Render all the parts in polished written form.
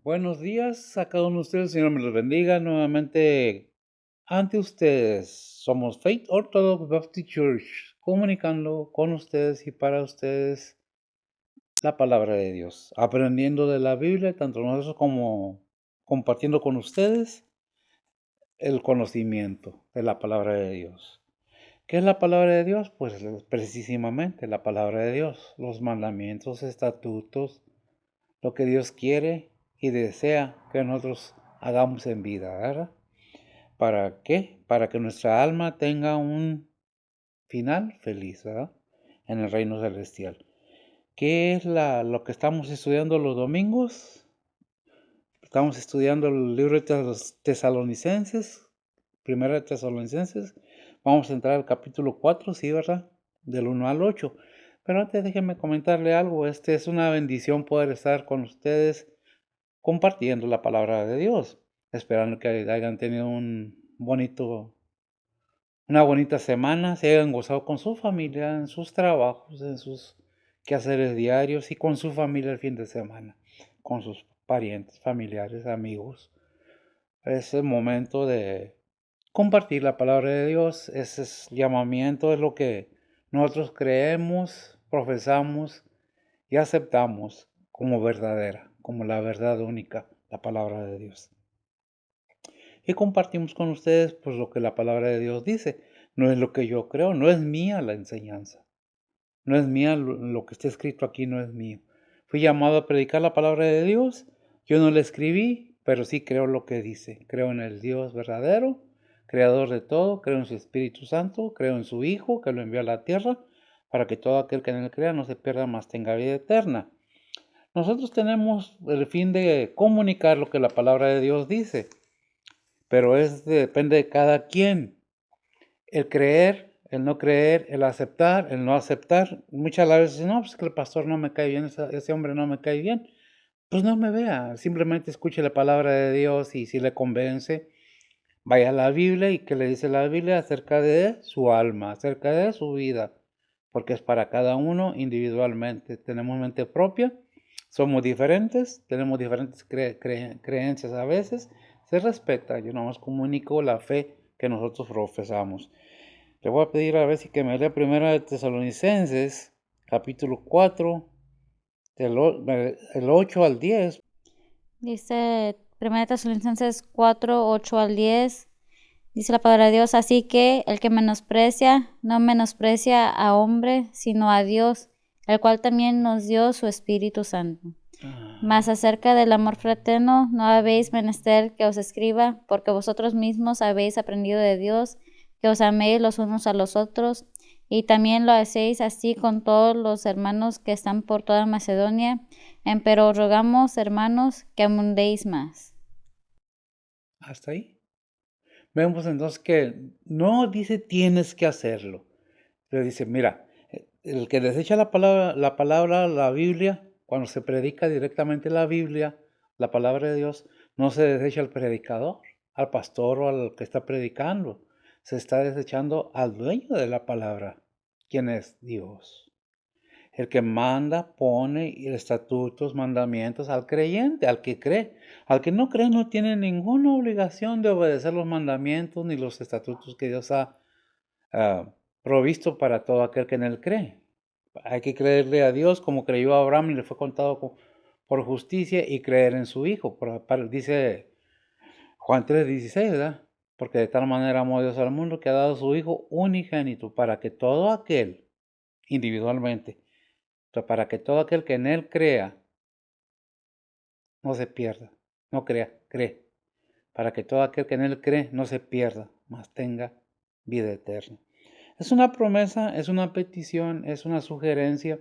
Buenos días a cada uno de ustedes, Señor me los bendiga nuevamente ante ustedes. Somos Faith Orthodox Baptist Church, comunicando con ustedes y para ustedes la palabra de Dios, aprendiendo de la Biblia, tanto nosotros como compartiendo con ustedes el conocimiento de la palabra de Dios. ¿Qué es la palabra de Dios? Pues precisamente la palabra de Dios, los mandamientos, estatutos, lo que Dios quiere y desea que nosotros hagamos en vida, ¿verdad? ¿Para qué? Para que nuestra alma tenga un final feliz, ¿verdad? En el reino celestial. ¿Qué es lo que estamos estudiando los domingos? Estamos estudiando el libro de los Tesalonicenses, primera de Tesalonicenses. Vamos a entrar al capítulo 4, sí, ¿verdad? Del 1 al 8. Pero antes déjenme comentarle algo. Es una bendición poder estar con ustedes compartiendo la palabra de Dios, esperando que hayan tenido una bonita semana, se hayan gozado con su familia, en sus trabajos, en sus quehaceres diarios y con su familia el fin de semana, con sus parientes, familiares, amigos. Es el momento de compartir la palabra de Dios, ese es llamamiento, es lo que nosotros creemos, profesamos y aceptamos como verdadera, como la verdad única, la palabra de Dios. Y compartimos con ustedes pues lo que la palabra de Dios dice. No es lo que yo creo, no es mía la enseñanza. No es mía lo que está escrito aquí, no es mío. Fui llamado a predicar la palabra de Dios. Yo no la escribí, pero sí creo lo que dice. Creo en el Dios verdadero, creador de todo. Creo en su Espíritu Santo. Creo en su Hijo, que lo envió a la tierra, para que todo aquel que en él crea no se pierda, mas tenga vida eterna. Nosotros tenemos el fin de comunicar lo que la palabra de Dios dice, pero depende de cada quien. El creer, el no creer, el aceptar, el no aceptar. Muchas veces, no, pues que el pastor no me cae bien, ese hombre no me cae bien. Pues no me vea, simplemente escuche la palabra de Dios y si le convence, vaya a la Biblia y que le dice la Biblia acerca de su alma, acerca de su vida, porque es para cada uno individualmente. Tenemos mente propia, somos diferentes, tenemos diferentes creencias a veces, se respeta. Yo nomás comunico la fe que nosotros profesamos. Le voy a pedir a ver si que me lea primero de Tesalonicenses, capítulo 4, el 8 al 10. Dice 1 Tesalonicenses 4, 8 al 10. Dice la palabra de Dios, así que el que menosprecia, no menosprecia a hombre, sino a Dios, el cual también nos dio su Espíritu Santo. Mas acerca del amor fraterno, no habéis menester que os escriba, porque vosotros mismos habéis aprendido de Dios, que os améis los unos a los otros, y también lo hacéis así con todos los hermanos que están por toda Macedonia. Empero rogamos, hermanos, que abundéis más. Hasta ahí. Vemos entonces que no dice tienes que hacerlo. Pero dice, mira, el que desecha la Biblia, cuando se predica directamente la Biblia, la palabra de Dios, no se desecha al predicador, al pastor o al que está predicando. Se está desechando al dueño de la palabra, quien es Dios. El que manda, pone estatutos, mandamientos al creyente, al que cree. Al que no cree no tiene ninguna obligación de obedecer los mandamientos ni los estatutos que Dios ha provisto para todo aquel que en él cree. Hay que creerle a Dios como creyó Abraham y le fue contado por justicia y creer en su Hijo. Dice Juan 3:16, ¿verdad? Porque de tal manera amó Dios al mundo que ha dado su Hijo unigénito para que todo aquel, individualmente, para que todo aquel que en él crea no se pierda, no crea, cree, para que todo aquel que en él cree no se pierda, mas tenga vida eterna. Es una promesa, es una petición, es una sugerencia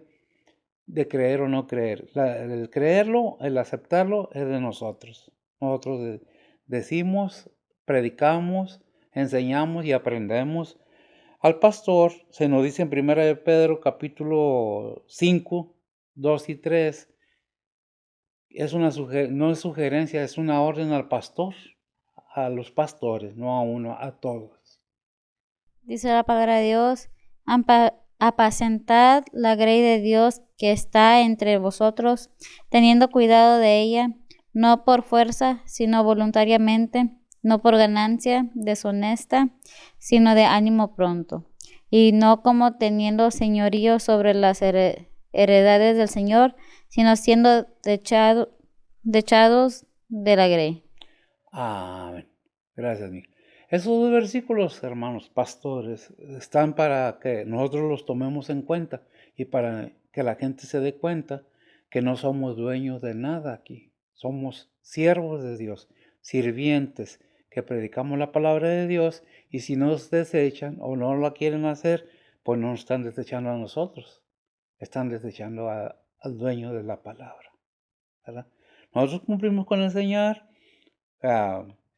de creer o no creer. El creerlo, el aceptarlo es de nosotros. Nosotros decimos, predicamos, enseñamos y aprendemos. Al pastor se nos dice en 1 de Pedro capítulo 5, 2 y 3, no es sugerencia, es una orden al pastor, a los pastores, no a uno, a todos. Dice la palabra de Dios, apacentad la grey de Dios que está entre vosotros, teniendo cuidado de ella, no por fuerza, sino voluntariamente, no por ganancia deshonesta, sino de ánimo pronto, y no como teniendo señorío sobre las heredades del Señor, sino siendo dechados de la grey. Amén. Gracias, Miguel. Esos dos versículos, hermanos pastores, están para que nosotros los tomemos en cuenta y para que la gente se dé cuenta que no somos dueños de nada aquí. Somos siervos de Dios, sirvientes, que predicamos la palabra de Dios y si nos desechan o no la quieren hacer, pues no nos están desechando a nosotros, están desechando al dueño de la palabra, ¿verdad? Nosotros cumplimos con enseñar,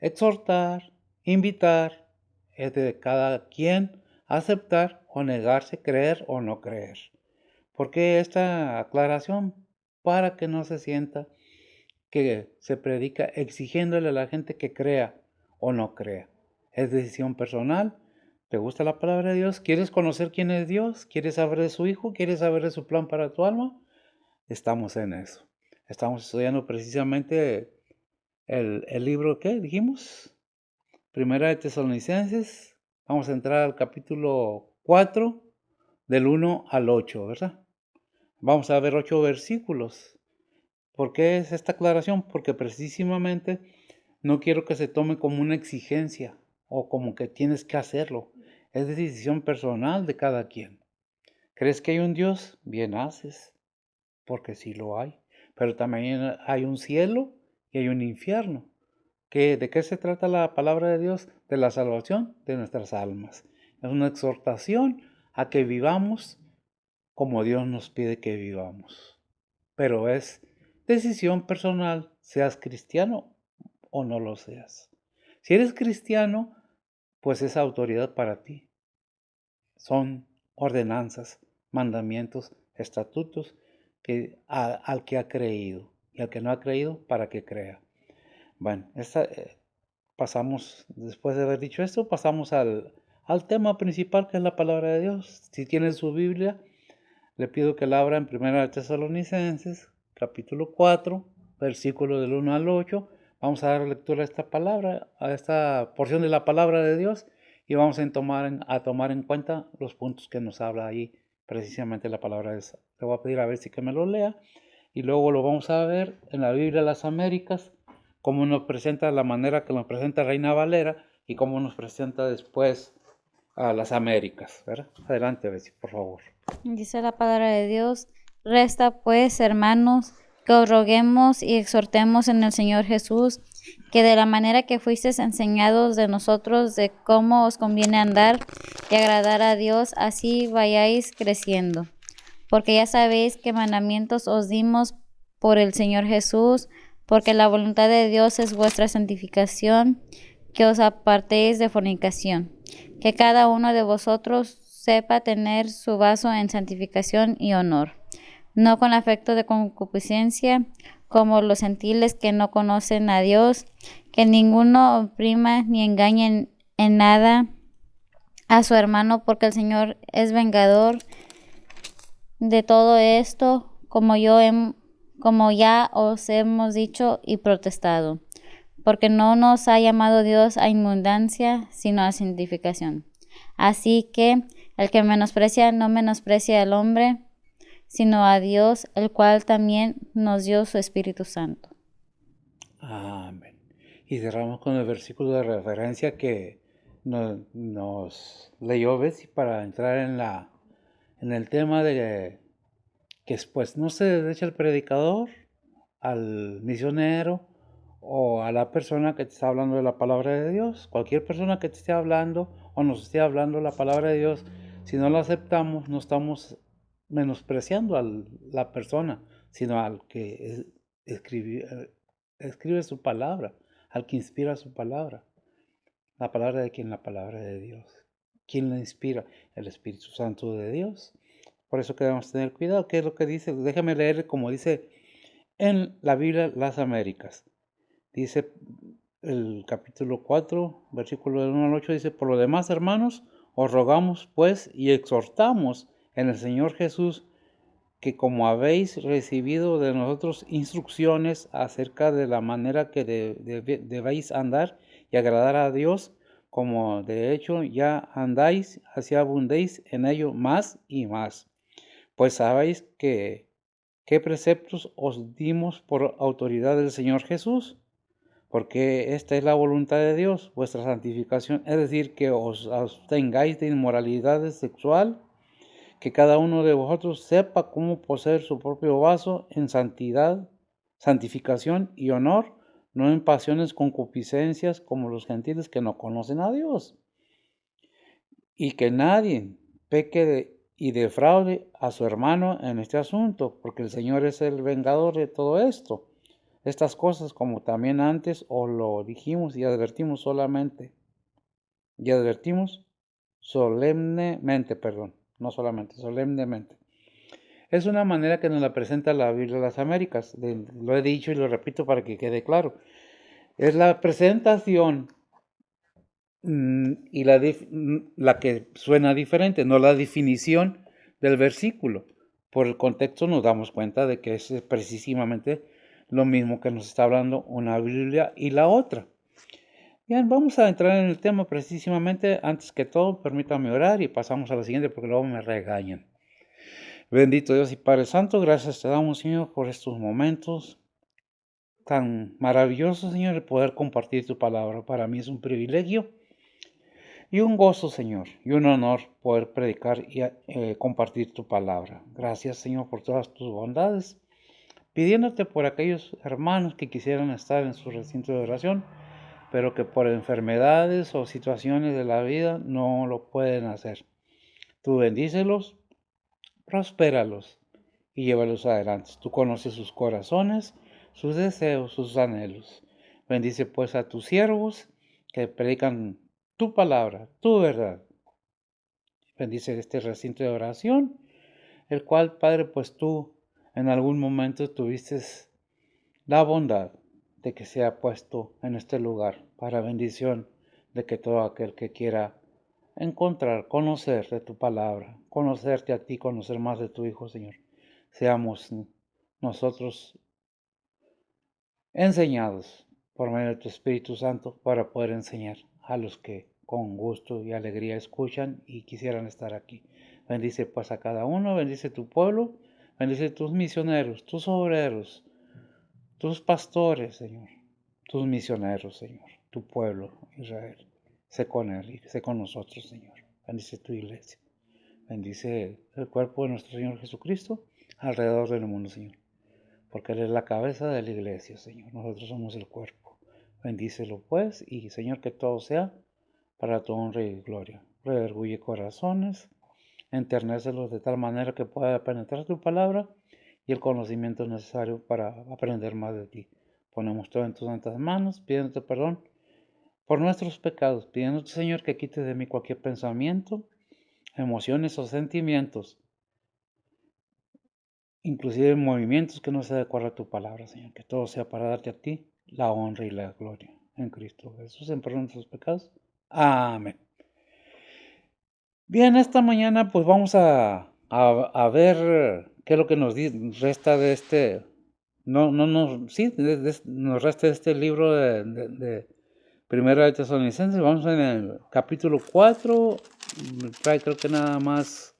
exhortar, invitar, es de cada quien aceptar o negarse, creer o no creer. ¿Por qué esta aclaración? Para que no se sienta que se predica exigiéndole a la gente que crea o no crea. Es decisión personal. ¿Te gusta la palabra de Dios? ¿Quieres conocer quién es Dios? ¿Quieres saber de su Hijo? ¿Quieres saber de su plan para tu alma? Estamos en eso. Estamos estudiando precisamente el libro, ¿qué dijimos? Primera de Tesalonicenses. Vamos a entrar al capítulo 4, del 1 al 8, ¿verdad? Vamos a ver 8 versículos. ¿Por qué es esta aclaración? Porque precisamente no quiero que se tome como una exigencia o como que tienes que hacerlo. Es decisión personal de cada quien. ¿Crees que hay un Dios? Bien haces, porque sí lo hay. Pero también hay un cielo y hay un infierno. ¿De qué se trata la palabra de Dios? De la salvación de nuestras almas. Es una exhortación a que vivamos como Dios nos pide que vivamos. Pero es decisión personal, seas cristiano o no lo seas. Si eres cristiano, pues es autoridad para ti. Son ordenanzas, mandamientos, estatutos al que ha creído. Y al que no ha creído, para que crea. Bueno, pasamos, después de haber dicho esto, pasamos al tema principal, que es la palabra de Dios. Si tienen su Biblia, le pido que la abra en 1 Tesalonicenses, capítulo 4, versículo del 1 al 8. Vamos a dar lectura a esta palabra, a esta porción de la palabra de Dios, y vamos a tomar en cuenta los puntos que nos habla ahí precisamente la palabra de Dios. Le voy a pedir a ver si que me lo lea, y luego lo vamos a ver en la Biblia de las Américas, cómo nos presenta, la manera que nos presenta Reina Valera y cómo nos presenta después a las Américas, ¿verdad? Adelante, Bessie, por favor. Dice la palabra de Dios: resta pues, hermanos, que os roguemos y exhortemos en el Señor Jesús, que de la manera que fuisteis enseñados de nosotros de cómo os conviene andar y agradar a Dios, así vayáis creciendo. Porque ya sabéis qué mandamientos os dimos por el Señor Jesús, porque la voluntad de Dios es vuestra santificación, que os apartéis de fornicación, que cada uno de vosotros sepa tener su vaso en santificación y honor, no con afecto de concupiscencia, como los gentiles que no conocen a Dios, que ninguno oprima ni engañe en nada a su hermano, porque el Señor es vengador de todo esto, como ya os hemos dicho y protestado, porque no nos ha llamado Dios a inmundancia, sino a santificación. Así que el que menosprecia no menosprecia al hombre, sino a Dios, el cual también nos dio su Espíritu Santo. Amén. Y cerramos con el versículo de referencia que nos leyó Betsy para entrar en el tema de que pues no se desecha el predicador, al misionero o a la persona que te está hablando de la palabra de Dios. Cualquier persona que te esté hablando o nos esté hablando la palabra de Dios, si no la aceptamos, no estamos menospreciando a la persona, sino al que escribe su palabra, al que inspira su palabra. La palabra de quién, la palabra de Dios. ¿Quién la inspira? El Espíritu Santo de Dios. Por eso que debemos tener cuidado. ¿Qué es lo que dice? Déjame leer como dice en la Biblia Las Américas. Dice el capítulo 4, versículo del 1 al 8, dice: por lo demás, hermanos, os rogamos pues y exhortamos en el Señor Jesús que como habéis recibido de nosotros instrucciones acerca de la manera que debéis andar y agradar a Dios, como de hecho ya andáis, así abundéis en ello más y más. Pues sabéis qué preceptos os dimos por autoridad del Señor Jesús, porque esta es la voluntad de Dios, vuestra santificación, es decir, que os abstengáis de inmoralidad sexual, que cada uno de vosotros sepa cómo poseer su propio vaso en santidad, santificación y honor, no en pasiones concupiscencias como los gentiles que no conocen a Dios, y que nadie peque y defraude a su hermano en este asunto, porque el Señor es el vengador de todo esto. Estas cosas, como también antes os lo dijimos y advertimos solemnemente, no solamente, solemnemente. Es una manera que nos la presenta la Biblia de las Américas. Lo he dicho y lo repito para que quede claro. Es la presentación y la que suena diferente, no la definición del versículo. Por el contexto nos damos cuenta de que es precisamente lo mismo que nos está hablando una Biblia y la otra. Bien, vamos a entrar en el tema precisamente. Antes que todo, permítame orar y pasamos a la siguiente porque luego me regañan. Bendito Dios y Padre Santo, gracias te damos, Señor, por estos momentos tan maravillosos, Señor, de poder compartir tu palabra. Para mí es un privilegio y un gozo, Señor, y un honor poder predicar y compartir tu palabra. Gracias, Señor, por todas tus bondades, pidiéndote por aquellos hermanos que quisieran estar en su recinto de oración, pero que por enfermedades o situaciones de la vida no lo pueden hacer. Tú bendícelos, prospéralos y llévalos adelante. Tú conoces sus corazones, sus deseos, sus anhelos. Bendice pues a tus siervos que predican tu palabra, tu verdad. Bendice este recinto de oración, el cual, Padre, pues tú en algún momento tuviste la bondad de que sea puesto en este lugar para bendición de que todo aquel que quiera encontrar, conocer de tu palabra, conocerte a ti, conocer más de tu Hijo, Señor, seamos nosotros enseñados por medio de tu Espíritu Santo para poder enseñar a los que con gusto y alegría escuchan y quisieran estar aquí. Bendice pues a cada uno, bendice tu pueblo, bendice tus misioneros, tus obreros, tus pastores, Señor, tus misioneros, Señor, tu pueblo, Israel. Sé con él y sé con nosotros, Señor. Bendice tu iglesia. Bendice el cuerpo de nuestro Señor Jesucristo alrededor del mundo, Señor. Porque Él es la cabeza de la iglesia, Señor. Nosotros somos el cuerpo. Bendícelo, pues, y, Señor, que todo sea para tu honra y gloria. Redarguye corazones, enternécelos de tal manera que pueda penetrar tu palabra y el conocimiento necesario para aprender más de ti. Ponemos todo en tus santas manos, pidiéndote perdón por nuestros pecados, pidiéndote, Señor, que quites de mí cualquier pensamiento, emociones o sentimientos, inclusive movimientos que no se adecuan a tu palabra, Señor, que todo sea para darte a ti la honra y la gloria en Cristo Jesús, en perdón de nuestros pecados. Amén. Bien, esta mañana pues vamos a ver qué es lo que nos resta de este, nos resta de este libro de Primera de Tesalonicenses. Vamos en el capítulo 4, trae creo que nada más,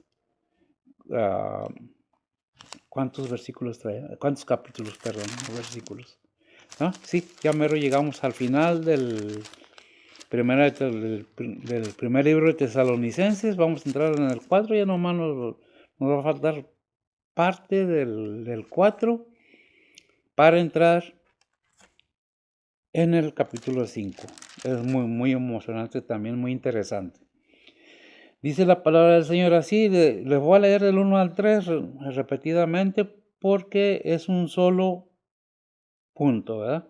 ¿cuántos versículos trae? ¿Cuántos capítulos, perdón, versículos? ¿No? Sí, ya mero llegamos al final del primer libro de Tesalonicenses. Vamos a entrar en el 4, ya nomás nos va a faltar parte del 4 para entrar en el capítulo 5. Es muy, muy emocionante, también muy interesante. Dice la palabra del Señor así, les voy a leer del 1 al 3 repetidamente porque es un solo punto, ¿verdad?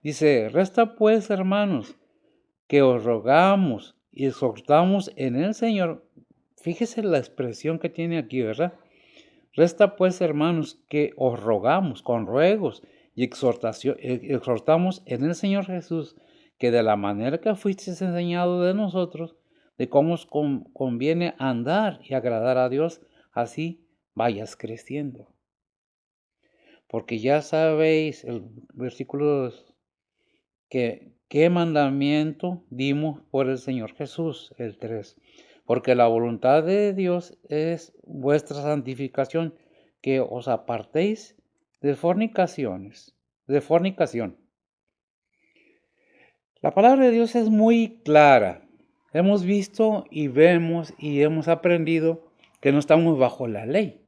Dice, resta pues, hermanos, que os rogamos y exhortamos en el Señor. Fíjese la expresión que tiene aquí, ¿verdad? Resta pues, hermanos, que os rogamos con ruegos y exhortamos en el Señor Jesús, que de la manera que fuisteis enseñado de nosotros, de cómo os conviene andar y agradar a Dios, así vayas creciendo. Porque ya sabéis, el versículo que qué mandamiento dimos por el Señor Jesús, el 3. Porque la voluntad de Dios es vuestra santificación, que os apartéis de fornicación. La palabra de Dios es muy clara. Hemos visto y vemos y hemos aprendido que no estamos bajo la ley.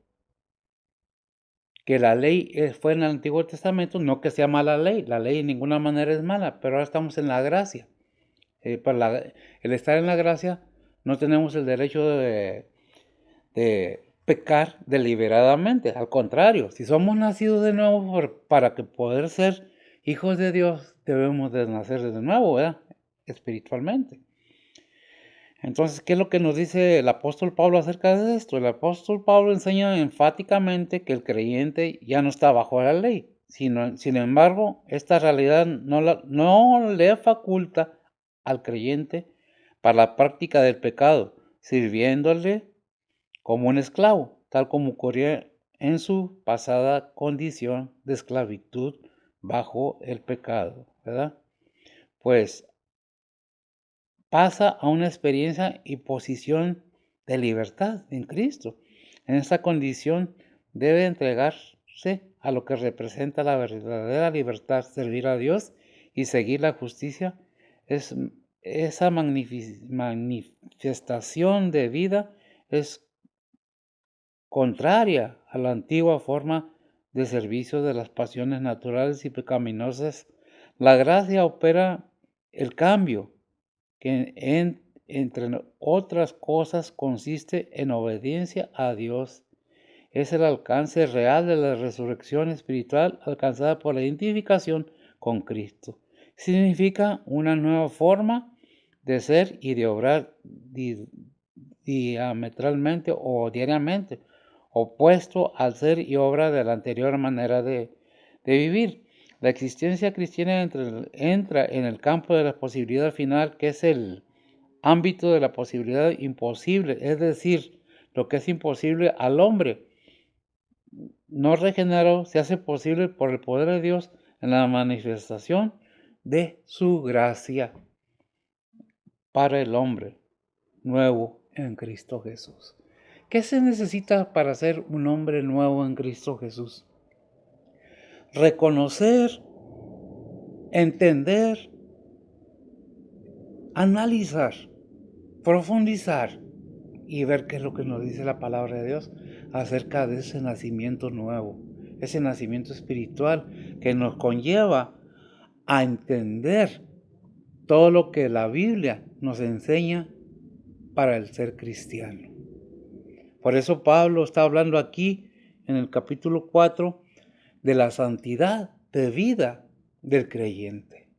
Que la ley fue en el Antiguo Testamento, no que sea mala ley, la ley en ninguna manera es mala, pero ahora estamos en la gracia. El estar en la gracia no tenemos el derecho de pecar deliberadamente, al contrario, si somos nacidos de nuevo para que poder ser hijos de Dios, debemos de nacer de nuevo, ¿verdad? Espiritualmente. Entonces, ¿qué es lo que nos dice el apóstol Pablo acerca de esto? El apóstol Pablo enseña enfáticamente que el creyente ya no está bajo la ley. Sin embargo, esta realidad no le faculta al creyente para la práctica del pecado, sirviéndole como un esclavo, tal como ocurría en su pasada condición de esclavitud bajo el pecado, ¿verdad? Pues pasa a una experiencia y posición de libertad en Cristo. En esta condición debe entregarse a lo que representa la verdadera libertad, servir a Dios y seguir la justicia. Esa manifestación de vida es contraria a la antigua forma de servicio de las pasiones naturales y pecaminosas. La gracia opera el cambio que entre otras cosas consiste en obediencia a Dios. Es el alcance real de la resurrección espiritual alcanzada por la identificación con Cristo. Significa una nueva forma de ser y de obrar diametralmente o diariamente, opuesto al ser y obra de la anterior manera de vivir. La existencia cristiana entra en el campo de la posibilidad final, que es el ámbito de la posibilidad imposible, es decir, lo que es imposible al hombre no regenerado se hace posible por el poder de Dios en la manifestación de su gracia para el hombre nuevo en Cristo Jesús. ¿Qué se necesita para ser un hombre nuevo en Cristo Jesús? Reconocer, entender, analizar, profundizar y ver qué es lo que nos dice la palabra de Dios acerca de ese nacimiento nuevo, ese nacimiento espiritual que nos conlleva a entender todo lo que la Biblia nos enseña para el ser cristiano. Por eso Pablo está hablando aquí en el capítulo 4 de la santidad de vida del creyente.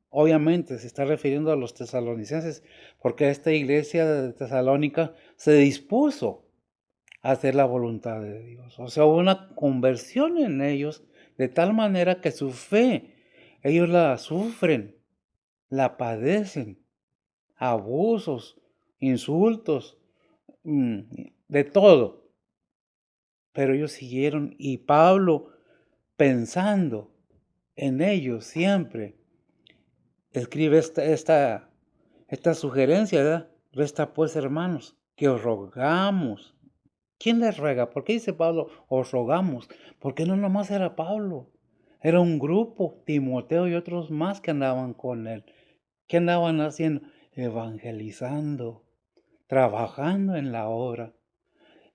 Obviamente se está refiriendo a los tesalonicenses, porque esta iglesia de Tesalónica se dispuso a hacer la voluntad de Dios. O sea, hubo una conversión en ellos de tal manera que su fe, ellos la sufren, la padecen, abusos, insultos, de todo. Pero ellos siguieron y Pablo, pensando en ellos siempre, escribe esta sugerencia, ¿verdad? Resta pues, hermanos, que os rogamos. ¿Quién les ruega? ¿Por qué dice Pablo, os rogamos? Porque no nomás era Pablo, era un grupo, Timoteo y otros más que andaban con él. ¿Qué andaban haciendo? Evangelizando, trabajando en la obra.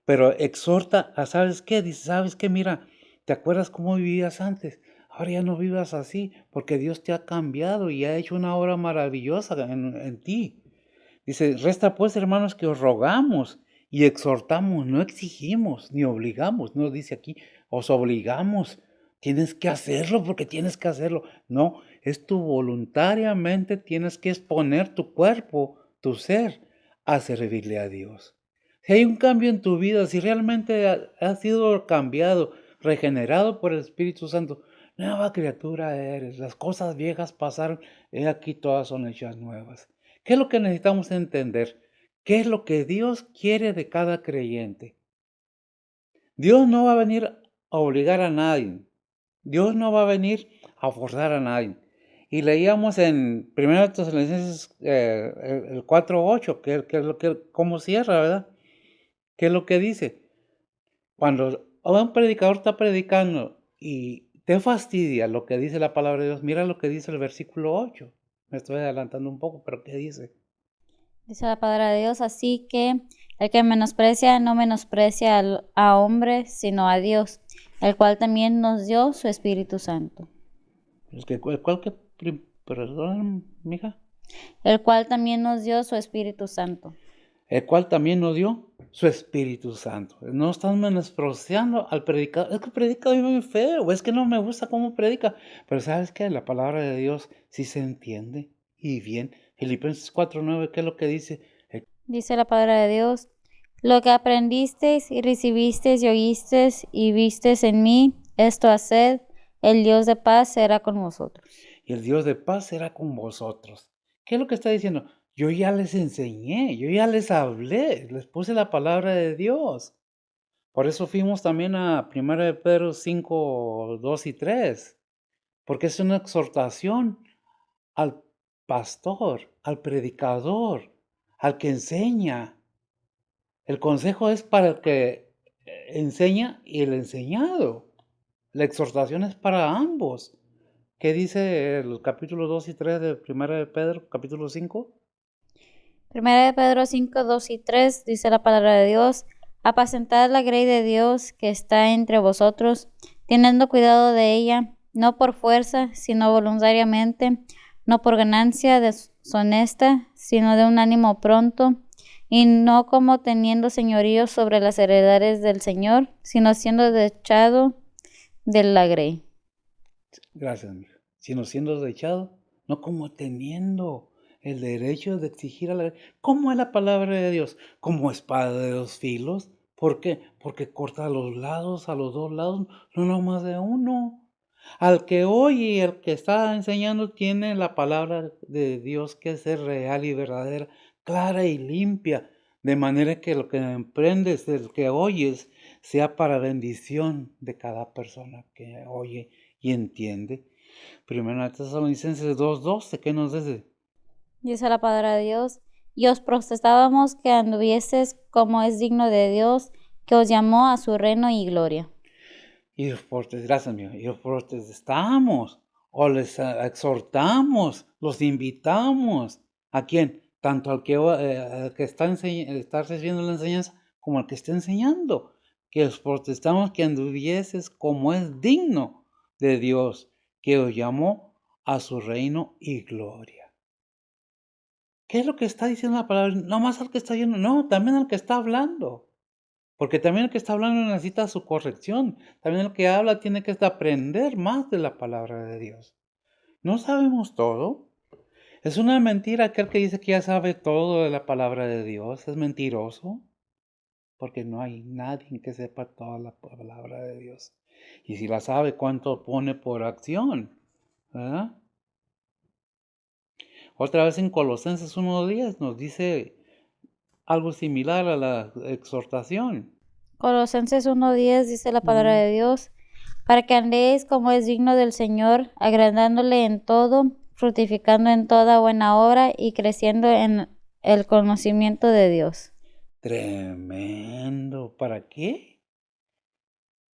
Pero exhorta a, ¿sabes qué? Dice, ¿sabes qué? Mira, ¿te acuerdas cómo vivías antes? Ahora ya no vivas así, porque Dios te ha cambiado y ha hecho una obra maravillosa en ti. Dice, resta pues, hermanos, que os rogamos y exhortamos, no exigimos ni obligamos. No dice aquí, os obligamos, tienes que hacerlo porque tienes que hacerlo. No, es tú voluntariamente tienes que exponer tu cuerpo, tu ser, a servirle a Dios. Si hay un cambio en tu vida, si realmente has sido cambiado, regenerado por el Espíritu Santo, nueva criatura eres. Las cosas viejas pasaron, y aquí todas son hechas nuevas. ¿Qué es lo que necesitamos entender? ¿Qué es lo que Dios quiere de cada creyente? Dios no va a venir a obligar a nadie. Dios no va a venir a forzar a nadie. Y leíamos en 1 Tesalonicenses el 4:8, que es lo que, cómo cierra, ¿verdad? ¿Qué es lo que dice? Cuando un predicador está predicando y te fastidia lo que dice la palabra de Dios, mira lo que dice el versículo 8. Me estoy adelantando un poco, pero ¿qué dice? Dice la palabra de Dios, así que el que menosprecia no menosprecia a hombre, sino a Dios, el cual también nos dio su Espíritu Santo. Pues ¿cuál que, perdón, mija? El cual también nos dio su Espíritu Santo. El cual también nos dio su Espíritu Santo. No están menospreciando al predicador. Es que predica muy feo, o es que no me gusta cómo predica. Pero ¿sabes qué? La palabra de Dios sí se entiende y bien. Filipenses 4:9, ¿qué es lo que dice? Dice la palabra de Dios, lo que aprendisteis y recibisteis y oísteis y visteis en mí, esto haced, el Dios de paz será con vosotros. Y el Dios de paz será con vosotros. ¿Qué es lo que está diciendo? Yo ya les enseñé, yo ya les hablé, les puse la palabra de Dios. Por eso fuimos también a 1 de Pedro 5:2 y 3, porque es una exhortación al pastor, al predicador, al que enseña. El consejo es para el que enseña y el enseñado. La exhortación es para ambos. ¿Qué dice el capítulo 2 y 3 de 1 de Pedro, capítulo 5? Primera de Pedro 5, 2 y 3 dice la palabra de Dios, apacentad la grey de Dios que está entre vosotros, teniendo cuidado de ella, no por fuerza, sino voluntariamente, no por ganancia deshonesta, sino de un ánimo pronto, y no como teniendo señorío sobre las heredades del Señor, sino siendo desechado de la grey. Gracias, mija. Sino siendo desechado, no como teniendo el derecho de exigir a la... ¿Cómo es la palabra de Dios? Como espada de dos filos. ¿Por qué? Porque corta a los lados, a los dos lados, no nomás de uno. Al que oye y el que está enseñando tiene la palabra de Dios que es real y verdadera, clara y limpia, de manera que lo que emprendes, el que oyes, sea para bendición de cada persona que oye y entiende. Primera Tesalonicenses 2:12, ¿qué nos dice? Dice la palabra de Dios, y os protestábamos que anduvieses como es digno de Dios, que os llamó a su reino y gloria. Y los gracias mío, y los protestamos, o les exhortamos, los invitamos. ¿A quién? Tanto al que está recibiendo la enseñanza, como al que está enseñando. Que os protestamos que anduvieses como es digno de Dios, que os llamó a su reino y gloria. ¿Qué es lo que está diciendo la palabra? No más al que está oyendo, no, también al que está hablando. Porque también el que está hablando necesita su corrección. También el que habla tiene que aprender más de la palabra de Dios. ¿No sabemos todo? Es una mentira aquel que dice que ya sabe todo de la palabra de Dios. Es mentiroso. Porque no hay nadie que sepa toda la palabra de Dios. Y si la sabe, ¿cuánto pone por acción? ¿Verdad? Otra vez en Colosenses 1:10 nos dice algo similar a la exhortación. Colosenses 1:10 dice la palabra de Dios, para que andéis como es digno del Señor, agradándole en todo, fructificando en toda buena obra y creciendo en el conocimiento de Dios. Tremendo. ¿Para qué?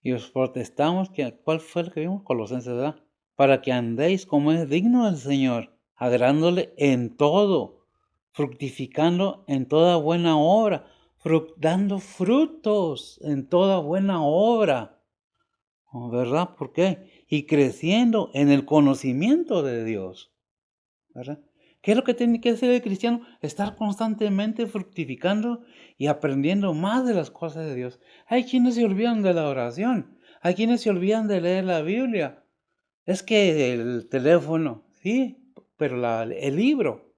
Y os protestamos que, ¿cuál fue el que vimos? Colosenses, ¿verdad? Para que andéis como es digno del Señor, agradándole en todo, fructificando en toda buena obra, dando frutos en toda buena obra, ¿verdad? ¿Por qué? Y creciendo en el conocimiento de Dios, ¿verdad? ¿Qué es lo que tiene que hacer el cristiano? Estar constantemente fructificando y aprendiendo más de las cosas de Dios. Hay quienes se olvidan de la oración. Hay quienes se olvidan de leer la Biblia. Es que el teléfono, sí, pero el libro,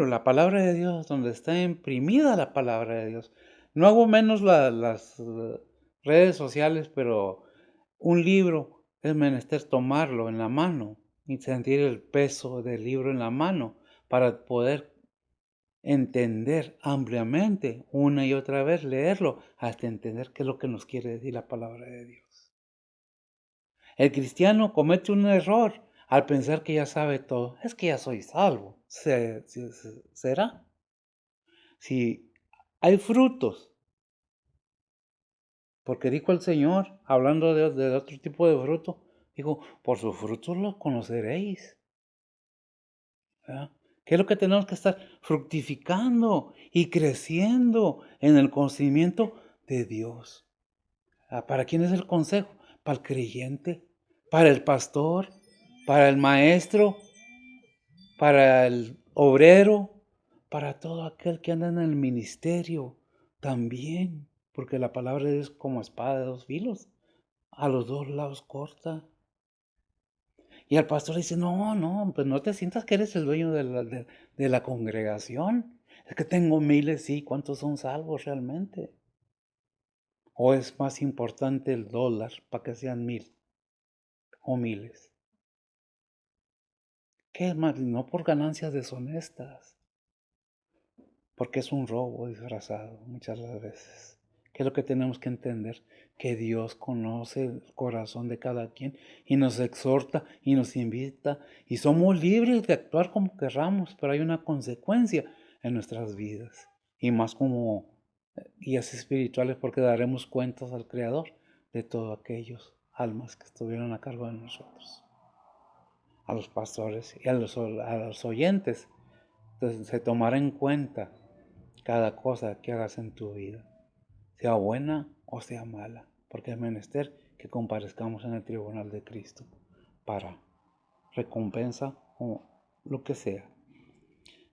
la palabra de Dios, donde está imprimida la palabra de Dios. No hago menos las redes sociales, pero un libro es menester tomarlo en la mano y sentir el peso del libro en la mano para poder entender ampliamente, una y otra vez, leerlo, hasta entender qué es lo que nos quiere decir la palabra de Dios. El cristiano comete un error al pensar que ya sabe todo. Es que ya soy salvo. ¿Será? Si hay frutos, porque dijo el Señor, hablando de otro tipo de fruto, dijo, por sus frutos los conoceréis. ¿Verdad? ¿Qué es lo que tenemos que estar fructificando y creciendo en el conocimiento de Dios? ¿Para quién es el consejo? Para el creyente, para el pastor, para el maestro, para el obrero, para todo aquel que anda en el ministerio también, porque la palabra de Dios es como espada de dos filos, a los dos lados corta. Y el pastor dice, no, pues no te sientas que eres el dueño de la congregación. Es que tengo miles, sí, ¿cuántos son salvos realmente? ¿O es más importante el dólar para que sean 1000 o miles? ¿Qué es más? No por ganancias deshonestas, porque es un robo disfrazado muchas las veces. ¿Qué es lo que tenemos que entender? Que Dios conoce el corazón de cada quien y nos exhorta y nos invita y somos libres de actuar como querramos, pero hay una consecuencia en nuestras vidas y más como guías espirituales porque daremos cuentas al Creador de todos aquellos almas que estuvieron a cargo de nosotros, a los pastores y a los oyentes. Entonces se tomará en cuenta cada cosa que hagas en tu vida, sea buena o sea mala, porque es menester que comparezcamos en el tribunal de Cristo para recompensa o lo que sea.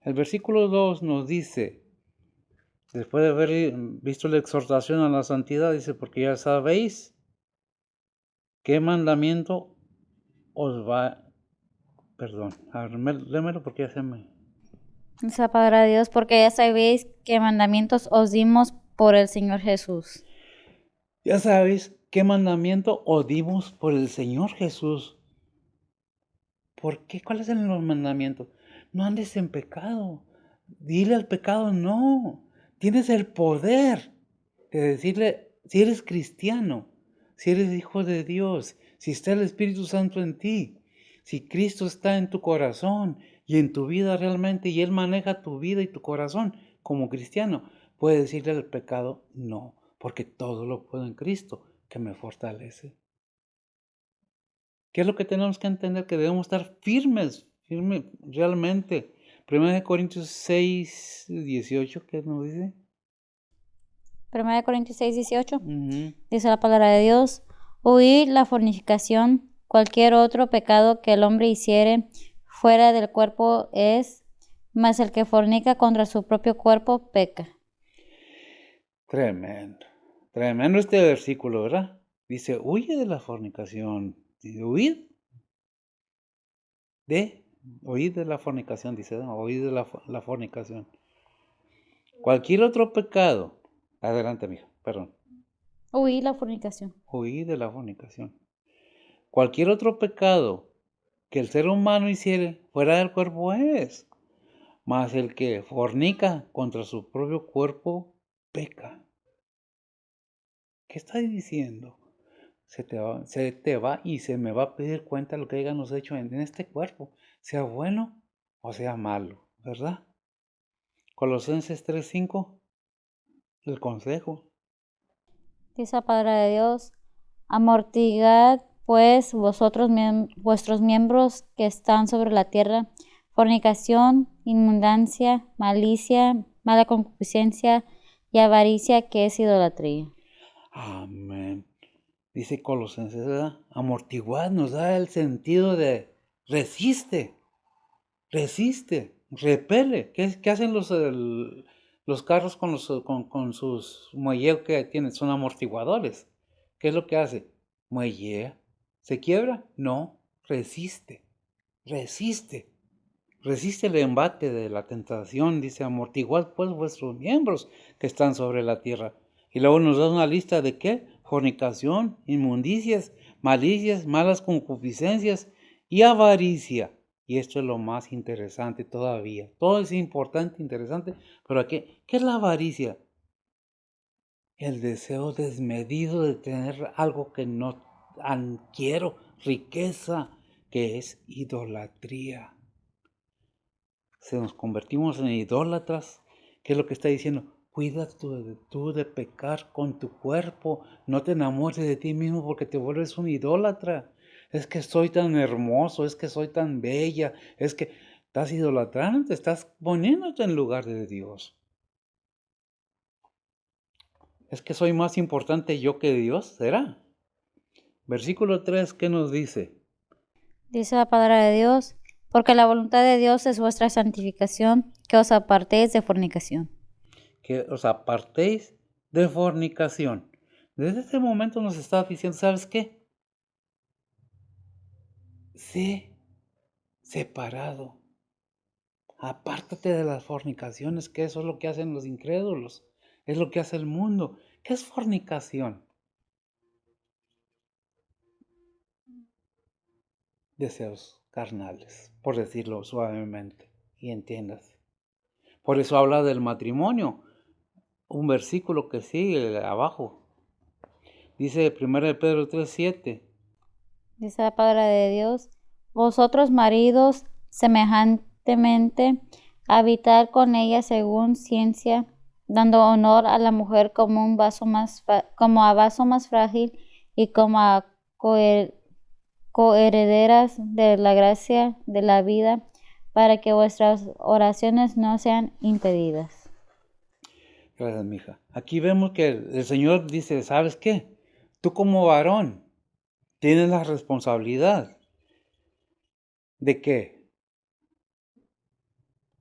El versículo 2 nos dice, después de haber visto la exhortación a la santidad, dice, porque ya sabéis qué mandamiento os va... Perdón, a ver, lémelo porque ya se me... Dice la palabra de Dios, porque ya sabéis qué mandamientos os dimos por el Señor Jesús. Ya sabéis qué mandamiento os dimos por el Señor Jesús. ¿Por qué? ¿Cuáles son los mandamientos? No andes en pecado. Dile al pecado no. Tienes el poder de decirle, si eres cristiano, si eres hijo de Dios, si está el Espíritu Santo en ti, si Cristo está en tu corazón y en tu vida realmente, y Él maneja tu vida y tu corazón como cristiano, puedes decirle al pecado no, porque todo lo puedo en Cristo que me fortalece. ¿Qué es lo que tenemos que entender? Que debemos estar firmes realmente. 1 Corintios 6, 18, ¿qué nos dice? 1 Corintios 6, 18. Uh-huh. Dice la palabra de Dios, huid la fornicación, cualquier otro pecado que el hombre hiciere fuera del cuerpo es, mas el que fornica contra su propio cuerpo peca. Tremendo. Tremendo este versículo, ¿verdad? Dice, huye de la fornicación. Dice, huid de la fornicación, dice, ¿no? Huid de la fornicación. Cualquier otro pecado. Adelante, mijo, perdón. Huid la fornicación. Huid de la fornicación. Cualquier otro pecado que el ser humano hiciere fuera del cuerpo es, mas el que fornica contra su propio cuerpo peca. ¿Qué está diciendo? Se te va y se me va a pedir cuenta de lo que hayamos hecho en este cuerpo, sea bueno o sea malo, ¿verdad? Colosenses 3:5, el consejo. Dice la palabra de Dios, amortigad pues vosotros vuestros miembros que están sobre la tierra, fornicación, inmundancia, malicia, mala concupiscencia y avaricia, que es idolatría. Amén. Dice Colosenses, ¿verdad? Amortiguad nos da el sentido de resiste, repele. ¿Qué hacen los carros con sus muelleos que tienen? Son amortiguadores. ¿Qué es lo que hace? Muellea. ¿Se quiebra? No, resiste. Resiste el embate de la tentación. Dice, amortiguad pues vuestros miembros que están sobre la tierra. Y luego nos da una lista de ¿qué? Fornicación, inmundicias, malicias, malas concupiscencias y avaricia. Y esto es lo más interesante todavía. Todo es importante, interesante, pero ¿qué es la avaricia? El deseo desmedido de tener algo que no quiero, riqueza, que es idolatría. Se nos convertimos en idólatras. ¿Qué es lo que está diciendo? Cuida tú de pecar con tu cuerpo. No te enamores de ti mismo porque te vuelves un idólatra. Es que soy tan hermoso, es que soy tan bella, es que estás idolatrando, estás poniéndote en lugar de Dios. Es que soy más importante yo que Dios, ¿será? Versículo 3, ¿qué nos dice? Dice la palabra de Dios, porque la voluntad de Dios es vuestra santificación, que os apartéis de fornicación. Que os apartéis de fornicación. Desde este momento nos está diciendo, ¿sabes qué? Sé separado. Apártate de las fornicaciones, que eso es lo que hacen los incrédulos. Es lo que hace el mundo. ¿Qué es fornicación? Deseos carnales, por decirlo suavemente, y entiendas. Por eso habla del matrimonio. Un versículo que sigue abajo. Dice 1 Pedro 3:7. Dice la palabra de Dios, vosotros maridos, semejantemente, habitad con ella según ciencia, dando honor a la mujer como un vaso como a vaso más frágil y como a coherederas de la gracia de la vida, para que vuestras oraciones no sean impedidas. Gracias, mija. Aquí vemos que el Señor dice, ¿sabes qué? Tú como varón tienes la responsabilidad de qué?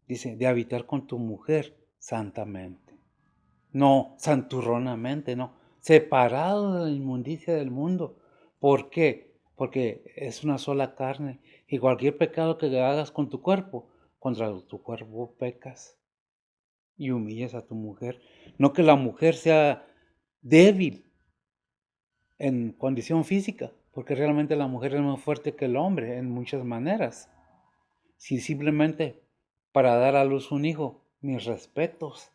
Dice, de habitar con tu mujer santamente. No santurronamente, no. Separado de la inmundicia del mundo. ¿Por qué? Porque es una sola carne. Y cualquier pecado que hagas con tu cuerpo, contra tu cuerpo pecas. Y humilles a tu mujer. No que la mujer sea débil en condición física, porque realmente la mujer es más fuerte que el hombre en muchas maneras. Si simplemente para dar a luz un hijo, mis respetos,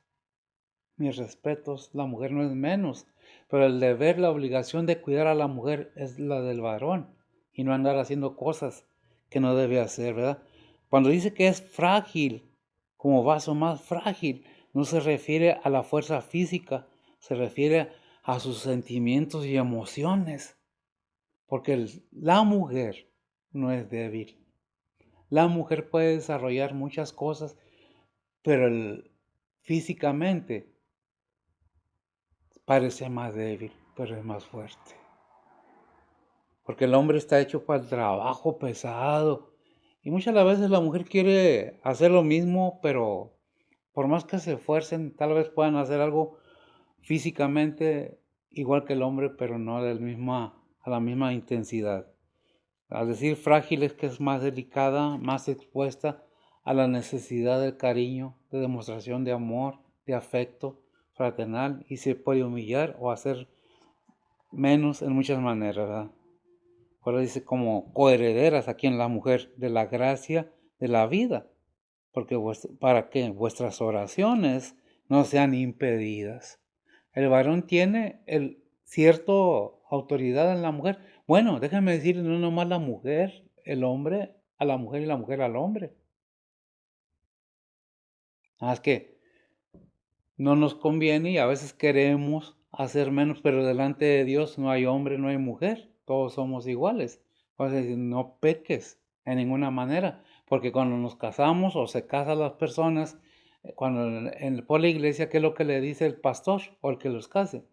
la mujer no es menos, pero el deber, la obligación de cuidar a la mujer es la del varón y no andar haciendo cosas que no debe hacer, ¿verdad? Cuando dice que es frágil, como vaso más frágil, no se refiere a la fuerza física, se refiere a sus sentimientos y emociones, porque la mujer no es débil. La mujer puede desarrollar muchas cosas, pero físicamente parece más débil, pero es más fuerte. Porque el hombre está hecho para el trabajo pesado. Y muchas veces la mujer quiere hacer lo mismo, pero por más que se esfuercen, tal vez puedan hacer algo físicamente igual que el hombre, pero no a la misma intensidad. Al decir frágil es que es más delicada, más expuesta a la necesidad del cariño, de demostración de amor, de afecto fraternal, y se puede humillar o hacer menos en muchas maneras, ¿verdad? Ahora dice como coherederas aquí en la mujer de la gracia de la vida, porque para que vuestras oraciones no sean impedidas. El varón tiene cierto autoridad en la mujer. Bueno, déjame decir, no nomás la mujer, el hombre a la mujer y la mujer al hombre. Es que no nos conviene y a veces queremos hacer menos, pero delante de Dios no hay hombre, no hay mujer, todos somos iguales. Vas a decir, no peques en ninguna manera, porque cuando nos casamos o se casan las personas, cuando por la iglesia, ¿qué es lo que le dice el pastor o el que los case?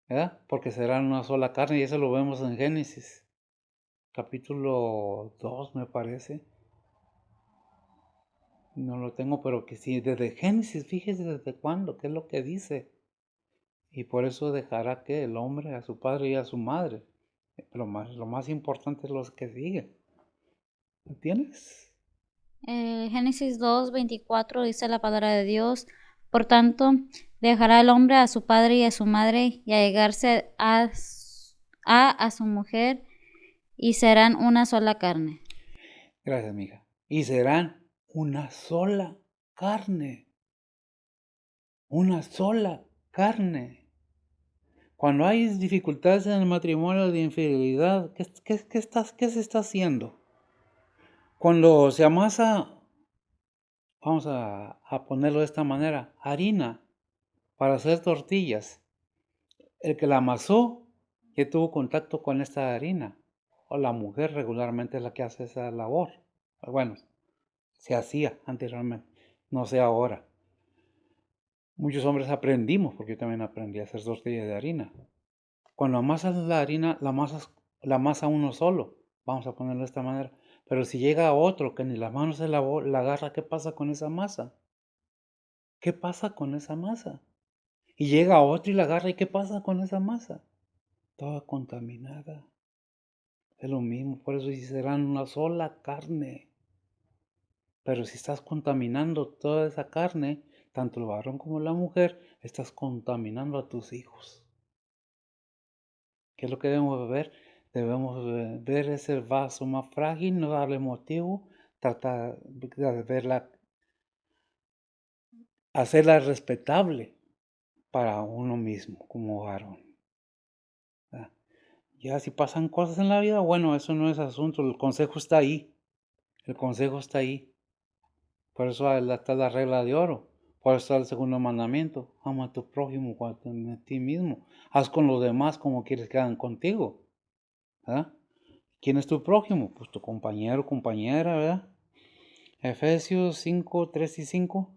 ¿Verdad? Porque serán una sola carne y eso lo vemos en Génesis, capítulo 2 me parece. No lo tengo, pero que sí, desde Génesis, fíjese desde cuándo, qué es lo que dice. Y por eso dejará que el hombre a su padre y a su madre. Lo más importante es lo que sigue. ¿Entiendes? Génesis 2:24 dice la palabra de Dios, por tanto, dejará el hombre a su padre y a su madre y allegarse a su mujer y serán una sola carne. Gracias, mija. Y serán una sola carne. Una sola carne. Cuando hay dificultades en el matrimonio de infidelidad, ¿qué se está haciendo? Cuando se amasa, vamos a ponerlo de esta manera, harina para hacer tortillas. El que la amasó ya tuvo contacto con esta harina. O la mujer regularmente es la que hace esa labor. Bueno, se hacía anteriormente, no sé ahora. Muchos hombres aprendimos, porque yo también aprendí a hacer tortillas de harina. Cuando amasas la harina, la amasa uno solo, vamos a ponerlo de esta manera. Pero si llega otro que ni las manos se lavó, la agarra, ¿qué pasa con esa masa? ¿Qué pasa con esa masa? Y llega otro y la agarra, ¿y qué pasa con esa masa? Toda contaminada. Es lo mismo, por eso dice, serán una sola carne. Pero si estás contaminando toda esa carne, tanto el varón como la mujer, estás contaminando a tus hijos. ¿Qué es lo que debemos ver? Debemos ver ese vaso más frágil, no darle motivo, tratar de verla, hacerla respetable para uno mismo como varón. ¿Verdad? Ya si pasan cosas en la vida, bueno, eso no es asunto, el consejo está ahí, el consejo está ahí. Por eso está la regla de oro, por eso está el segundo mandamiento, ama a tu prójimo como a ti mismo, haz con los demás como quieres que hagan contigo. ¿Verdad? ¿Quién es tu prójimo? Pues tu compañero, compañera, ¿verdad? Efesios 5, 3 y 5.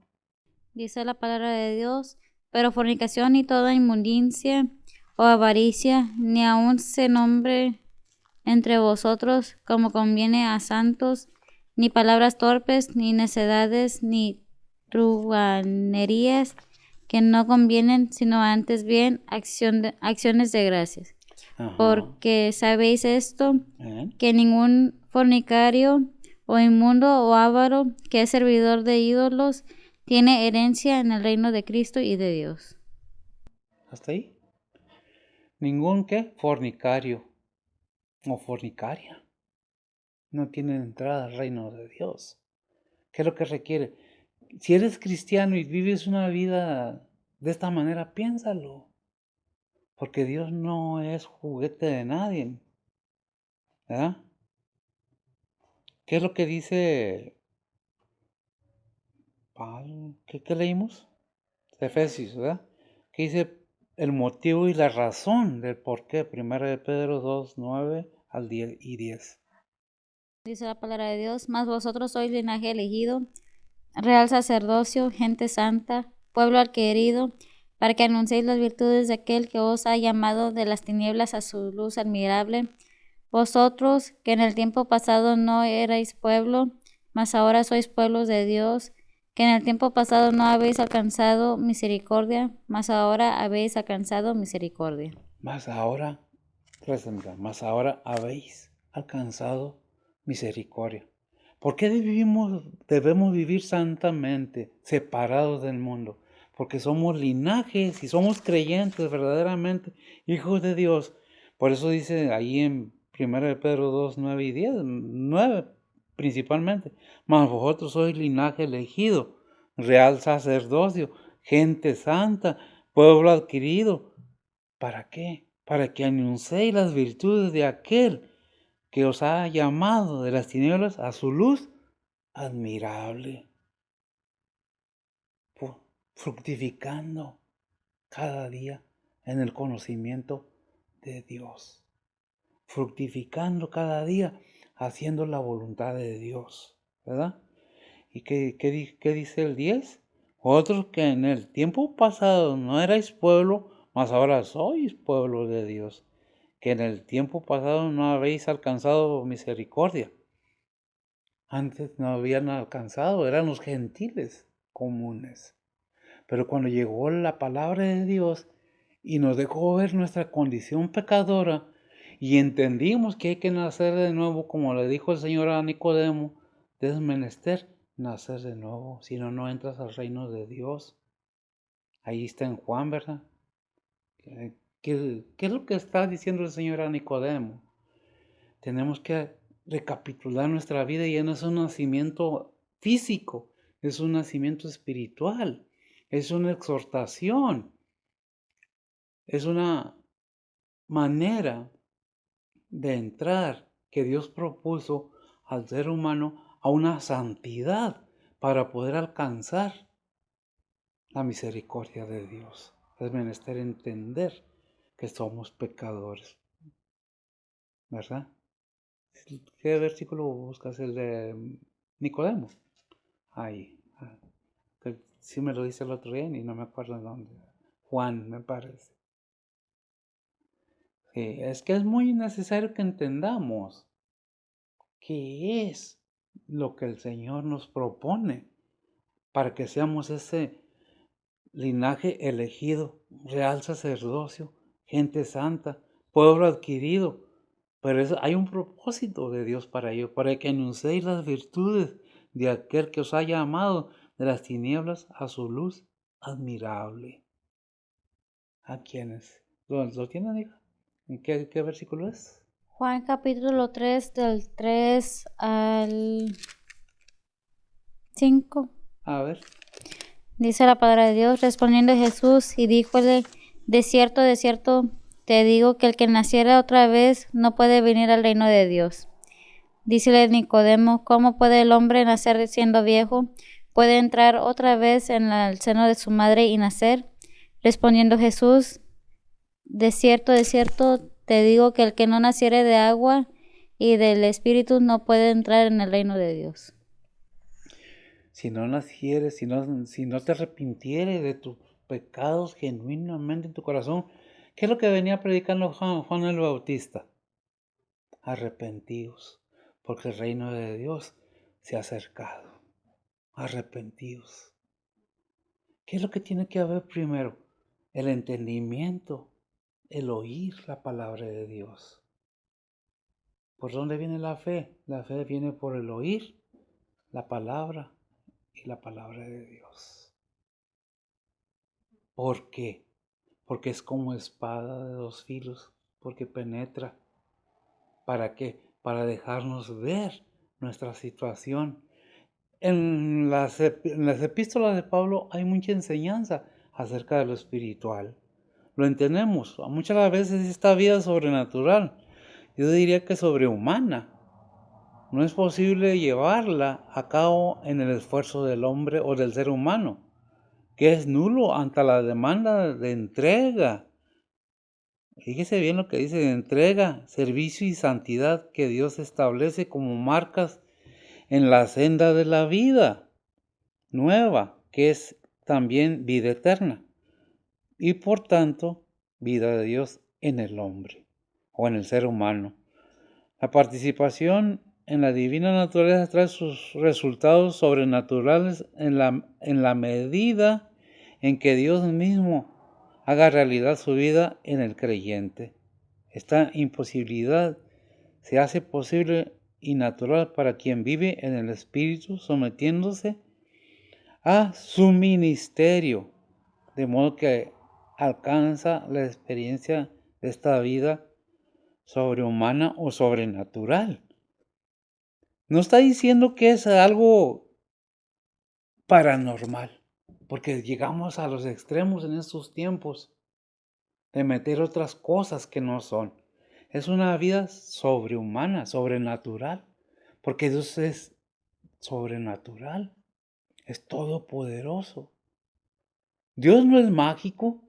Dice la palabra de Dios, pero fornicación y toda inmundicia o avaricia, ni aun se nombre entre vosotros como conviene a santos, ni palabras torpes, ni necedades, ni truhanerías que no convienen, sino antes bien acciones de gracias. Ajá. Porque sabéis esto, ¿Eh? que ningún fornicario o inmundo o avaro que es servidor de ídolos tiene herencia en el reino de Cristo y de Dios. ¿Hasta ahí? Ningún qué fornicario o fornicaria no tiene entrada al reino de Dios. ¿Qué es lo que requiere? Si eres cristiano y vives una vida de esta manera, piénsalo. Porque Dios no es juguete de nadie. ¿Verdad? ¿Qué es lo que dice Pablo? ¿Qué leímos? Efesios, ¿verdad? Que dice el motivo y la razón del por qué. Primera de Pedro 2, 9 al 10 y 10. Dice la palabra de Dios, mas vosotros sois linaje elegido, real sacerdocio, gente santa, pueblo adquirido, para que anunciéis las virtudes de aquel que os ha llamado de las tinieblas a su luz admirable. Vosotros, que en el tiempo pasado no erais pueblo, mas ahora sois pueblos de Dios, que en el tiempo pasado no habéis alcanzado misericordia, mas ahora habéis alcanzado misericordia. Mas ahora, más ahora habéis alcanzado misericordia. ¿Por qué debemos vivir santamente, separados del mundo? Porque somos linajes y somos creyentes verdaderamente, hijos de Dios. Por eso dice ahí en 1 de Pedro 2, 9 y 10, 9 principalmente. Mas vosotros sois linaje elegido, real sacerdocio, gente santa, pueblo adquirido. ¿Para qué? Para que anunciéis las virtudes de aquel que os ha llamado de las tinieblas a su luz admirable, fructificando cada día en el conocimiento de Dios, fructificando cada día haciendo la voluntad de Dios, ¿verdad? ¿Y qué dice el 10? Otros que en el tiempo pasado no erais pueblo, mas ahora sois pueblo de Dios, que en el tiempo pasado no habéis alcanzado misericordia. Antes no habían alcanzado, eran los gentiles comunes. Pero cuando llegó la palabra de Dios y nos dejó ver nuestra condición pecadora y entendimos que hay que nacer de nuevo, como le dijo el Señor a Nicodemo, es menester nacer de nuevo, si no, no entras al reino de Dios. Ahí está en Juan, ¿verdad? ¿Qué es lo que está diciendo el Señor a Nicodemo? Tenemos que recapitular nuestra vida ya no es un nacimiento físico, es un nacimiento espiritual, es una exhortación, es una manera de entrar que Dios propuso al ser humano a una santidad para poder alcanzar la misericordia de Dios. Es menester entender que somos pecadores, ¿verdad? ¿Qué versículo buscas? El de Nicodemo. Ahí. Que sí me lo dice el otro día y no me acuerdo en dónde. Juan, me parece. Sí, es que es muy necesario que entendamos qué es lo que el Señor nos propone para que seamos ese linaje elegido, real sacerdocio, gente santa, pueblo adquirido. Pero hay un propósito de Dios para ello, para que anunciéis las virtudes de aquel que os ha llamado de las tinieblas a su luz admirable. ¿A quiénes? ¿Lo tienen, hija? ¿En qué versículo es? Juan capítulo 3 del 3 al 5. A ver. Dice la palabra de Dios, respondiendo Jesús y díjole, de cierto, te digo que el que naciera otra vez no puede venir al reino de Dios. Dícele Nicodemo, ¿cómo puede el hombre nacer siendo viejo? ¿Puede entrar otra vez en el seno de su madre y nacer? Respondiendo Jesús, de cierto, te digo que el que no naciere de agua y del Espíritu no puede entrar en el reino de Dios. Si no nacieres, si no te arrepintieres de tus pecados genuinamente en tu corazón, ¿qué es lo que venía predicando Juan el Bautista? Arrepentidos, porque el reino de Dios se ha acercado. Arrepentidos. ¿Qué es lo que tiene que haber primero? El entendimiento, el oír la palabra de Dios. ¿Por dónde viene la fe? La fe viene por el oír la palabra y la palabra de Dios. ¿Por qué? Porque es como espada de dos filos, porque penetra. ¿Para qué? Para dejarnos ver nuestra situación. En las epístolas de Pablo hay mucha enseñanza acerca de lo espiritual. Lo entendemos. Muchas veces esta vida sobrenatural, yo diría que sobrehumana, no es posible llevarla a cabo en el esfuerzo del hombre o del ser humano, que es nulo ante la demanda de entrega. Fíjese bien lo que dice, de entrega, servicio y santidad que Dios establece como marcas en la senda de la vida nueva, que es también vida eterna, y por tanto, vida de Dios en el hombre o en el ser humano. La participación en la divina naturaleza trae sus resultados sobrenaturales en la medida en que Dios mismo haga realidad su vida en el creyente. Esta imposibilidad se hace posible y natural para quien vive en el Espíritu, sometiéndose a su ministerio, de modo que alcanza la experiencia de esta vida sobrehumana o sobrenatural. No está diciendo que es algo paranormal, porque llegamos a los extremos en estos tiempos de meter otras cosas que no son. Es una vida sobrehumana, sobrenatural, porque Dios es sobrenatural, es todopoderoso. Dios no es mágico,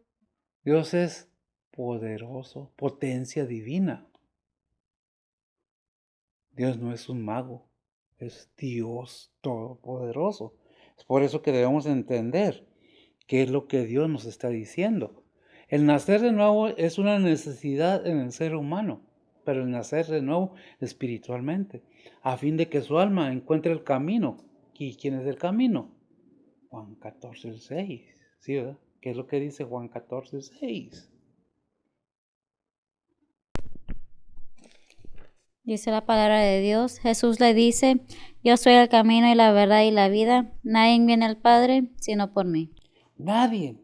Dios es poderoso, potencia divina. Dios no es un mago, es Dios todopoderoso. Es por eso que debemos entender qué es lo que Dios nos está diciendo. El nacer de nuevo es una necesidad en el ser humano, pero el nacer de nuevo espiritualmente, a fin de que su alma encuentre el camino. ¿Y quién es el camino? Juan 14, 6. ¿Sí, verdad? ¿Qué es lo que dice Juan 14, 6? Dice la palabra de Dios. Jesús le dice, yo soy el camino y la verdad y la vida. Nadie viene al Padre sino por mí. Nadie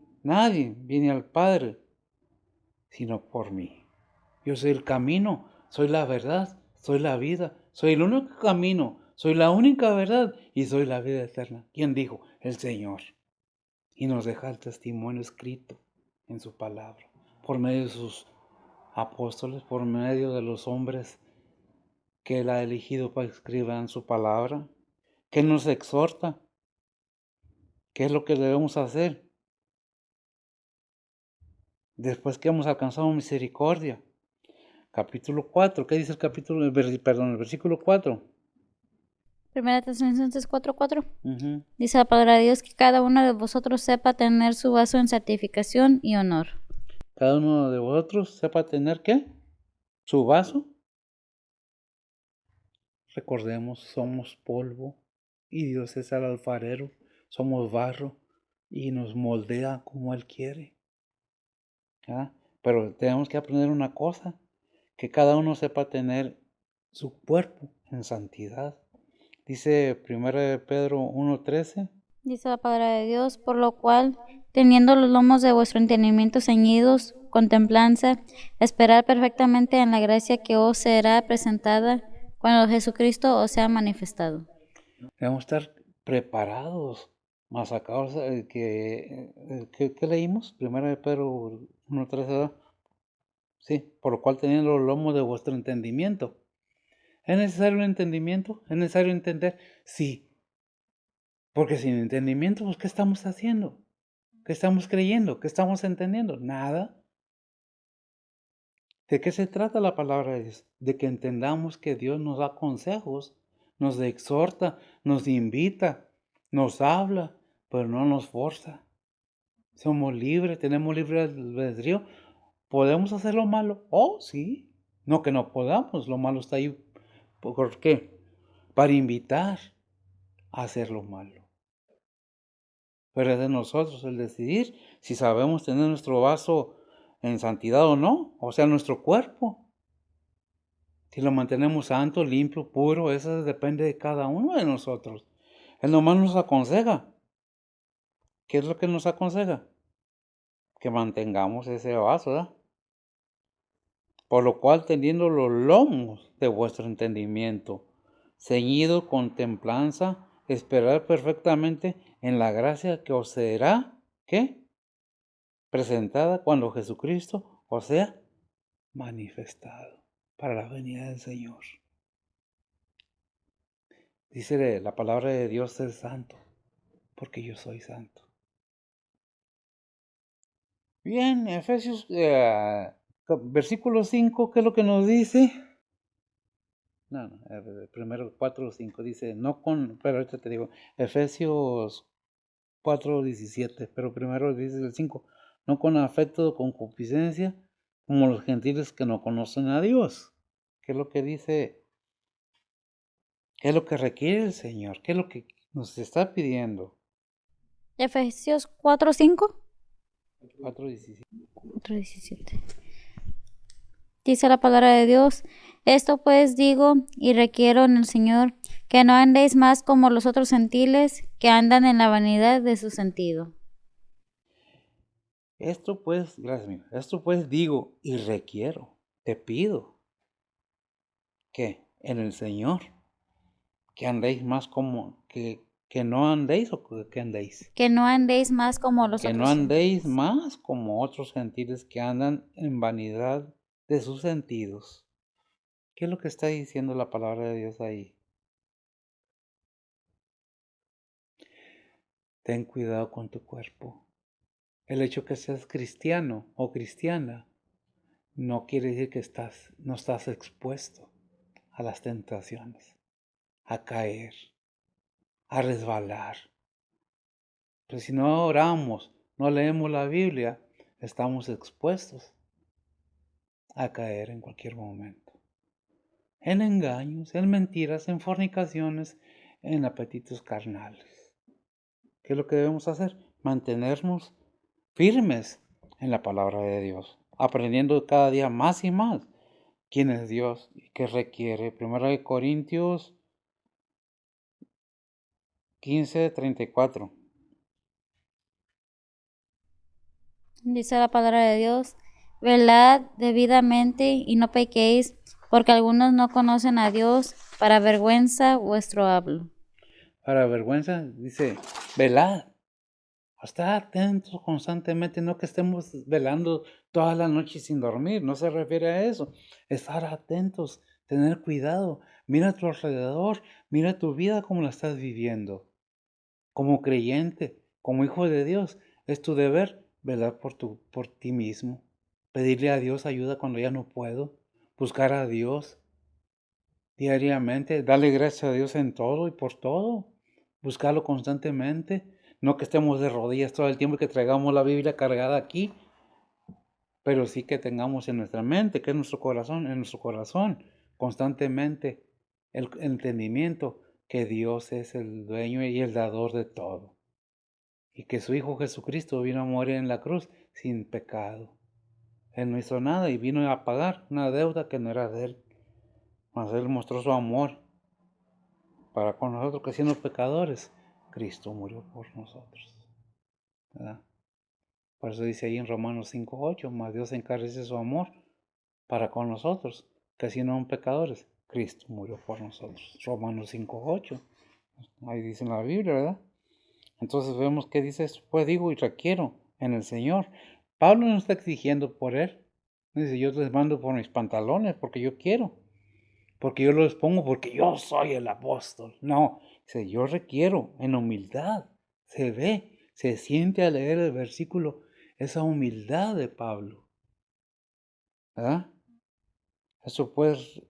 viene al Padre sino por mí. Yo soy el camino, soy la verdad, soy la vida, Soy el único camino, soy la única verdad y soy la vida eterna. ¿Quién dijo? El Señor. Y nos deja el testimonio escrito en su palabra, por medio de sus apóstoles, por medio de los hombres que Él ha elegido para escribir en su palabra, que nos exhorta. ¿Qué es lo que debemos hacer después que hemos alcanzado misericordia? Capítulo 4, ¿qué dice el versículo 4? Primera Tesalonicenses 4:4. Dice la palabra de Dios que cada uno de vosotros sepa tener su vaso en santificación y honor. Cada uno de vosotros sepa tener ¿qué? Su vaso. Recordemos, somos polvo y Dios es el alfarero, somos barro y nos moldea como Él quiere. ¿Ah? Pero tenemos que aprender una cosa, que cada uno sepa tener su cuerpo en santidad. Dice 1 Pedro 1:13. Dice la palabra de Dios, por lo cual, teniendo los lomos de vuestro entendimiento ceñidos, con templanza, esperad perfectamente en la gracia que os será presentada cuando Jesucristo os sea manifestado. Debemos estar preparados, más a causa de ¿qué leímos? 1 Pedro 1:13, ¿verdad? Sí, por lo cual teniendo los lomos de vuestro entendimiento. ¿Es necesario un entendimiento? ¿Es necesario entender? Sí. Porque sin entendimiento, pues, ¿qué estamos haciendo? ¿Qué estamos creyendo? ¿Qué estamos entendiendo? Nada. ¿De qué se trata la palabra de Dios? De que entendamos que Dios nos da consejos, nos exhorta, nos invita, nos habla, pero no nos forza. Somos libres, tenemos libre albedrío. ¿Podemos hacer lo malo? Oh, sí. No que no podamos, lo malo está ahí. ¿Por qué? Para invitar a hacer lo malo. Pero es de nosotros el decidir si sabemos tener nuestro vaso en santidad o no, o sea, nuestro cuerpo. Si lo mantenemos santo, limpio, puro, eso depende de cada uno de nosotros. Él nomás nos aconseja. ¿Qué es lo que nos aconseja? Que mantengamos ese vaso, ¿verdad? Por lo cual, teniendo los lomos de vuestro entendimiento, ceñido con templanza, esperad perfectamente en la gracia que os será, ¿qué? Presentada cuando Jesucristo os sea manifestado para la venida del Señor. Dice la palabra de Dios ser santo, porque yo soy santo. Bien, Efesios, versículo 5, ¿qué es lo que nos dice? No, primero 4 o 5 dice, pero ahorita te digo, Efesios 4:17, pero primero dice el 5, no con afecto o concupiscencia, como los gentiles que no conocen a Dios. ¿Qué es lo que dice? ¿Qué es lo que requiere el Señor? ¿Qué es lo que nos está pidiendo? Efesios 4:5. 4:17. 4:17. Dice la palabra de Dios, esto pues digo y requiero en el Señor, que no andéis más como los otros gentiles que andan en la vanidad de su sentido. Esto pues, gracias mío, esto pues digo y requiero, te pido, que en el Señor, que andéis más como, que no andéis o que andéis. Que no andéis más como los Que no otros andéis gentiles. más como otros gentiles que andan en vanidad de sus sentidos. ¿Qué es lo que está diciendo la palabra de Dios ahí? Ten cuidado con tu cuerpo. El hecho que seas cristiano o cristiana no quiere decir que no estás expuesto a las tentaciones, a caer, a resbalar. Pero si no oramos, no leemos la Biblia, estamos expuestos a caer en cualquier momento. En engaños, en mentiras, en fornicaciones, en apetitos carnales. ¿Qué es lo que debemos hacer? Mantenernos firmes en la palabra de Dios, aprendiendo cada día más y más quién es Dios y qué requiere. 1 Corintios 15:34. Dice la palabra de Dios, velad debidamente y no pequéis, porque algunos no conocen a Dios, para vergüenza vuestro hablo. Para vergüenza, dice, velad. Estar atentos constantemente, no que estemos velando toda la noche sin dormir, no se refiere a eso. Estar atentos, tener cuidado. Mira a tu alrededor, mira tu vida como la estás viviendo. Como creyente, como hijo de Dios, es tu deber velar por ti mismo. Pedirle a Dios ayuda cuando ya no puedo. Buscar a Dios diariamente, darle gracias a Dios en todo y por todo. Buscarlo constantemente. No que estemos de rodillas todo el tiempo y que traigamos la Biblia cargada aquí, pero sí que tengamos en nuestra mente, que es en nuestro corazón, constantemente el entendimiento que Dios es el dueño y el dador de todo. Y que su Hijo Jesucristo vino a morir en la cruz sin pecado. Él no hizo nada y vino a pagar una deuda que no era de Él. Mas Él mostró su amor para con nosotros, que siendo pecadores, Cristo murió por nosotros, ¿verdad? Por eso dice ahí en Romanos 5:8, mas Dios encarece su amor para con nosotros, que siendo aún pecadores, Cristo murió por nosotros. Romanos 5:8, ahí dice en la Biblia, ¿verdad? Entonces vemos que dice esto, pues digo y requiero en el Señor. Pablo no está exigiendo por él. Dice, yo les mando por mis pantalones porque yo quiero, porque yo los pongo porque yo soy el apóstol. No, dice, yo requiero en humildad. Se ve, se siente al leer el versículo esa humildad de Pablo, ¿verdad? Eso pues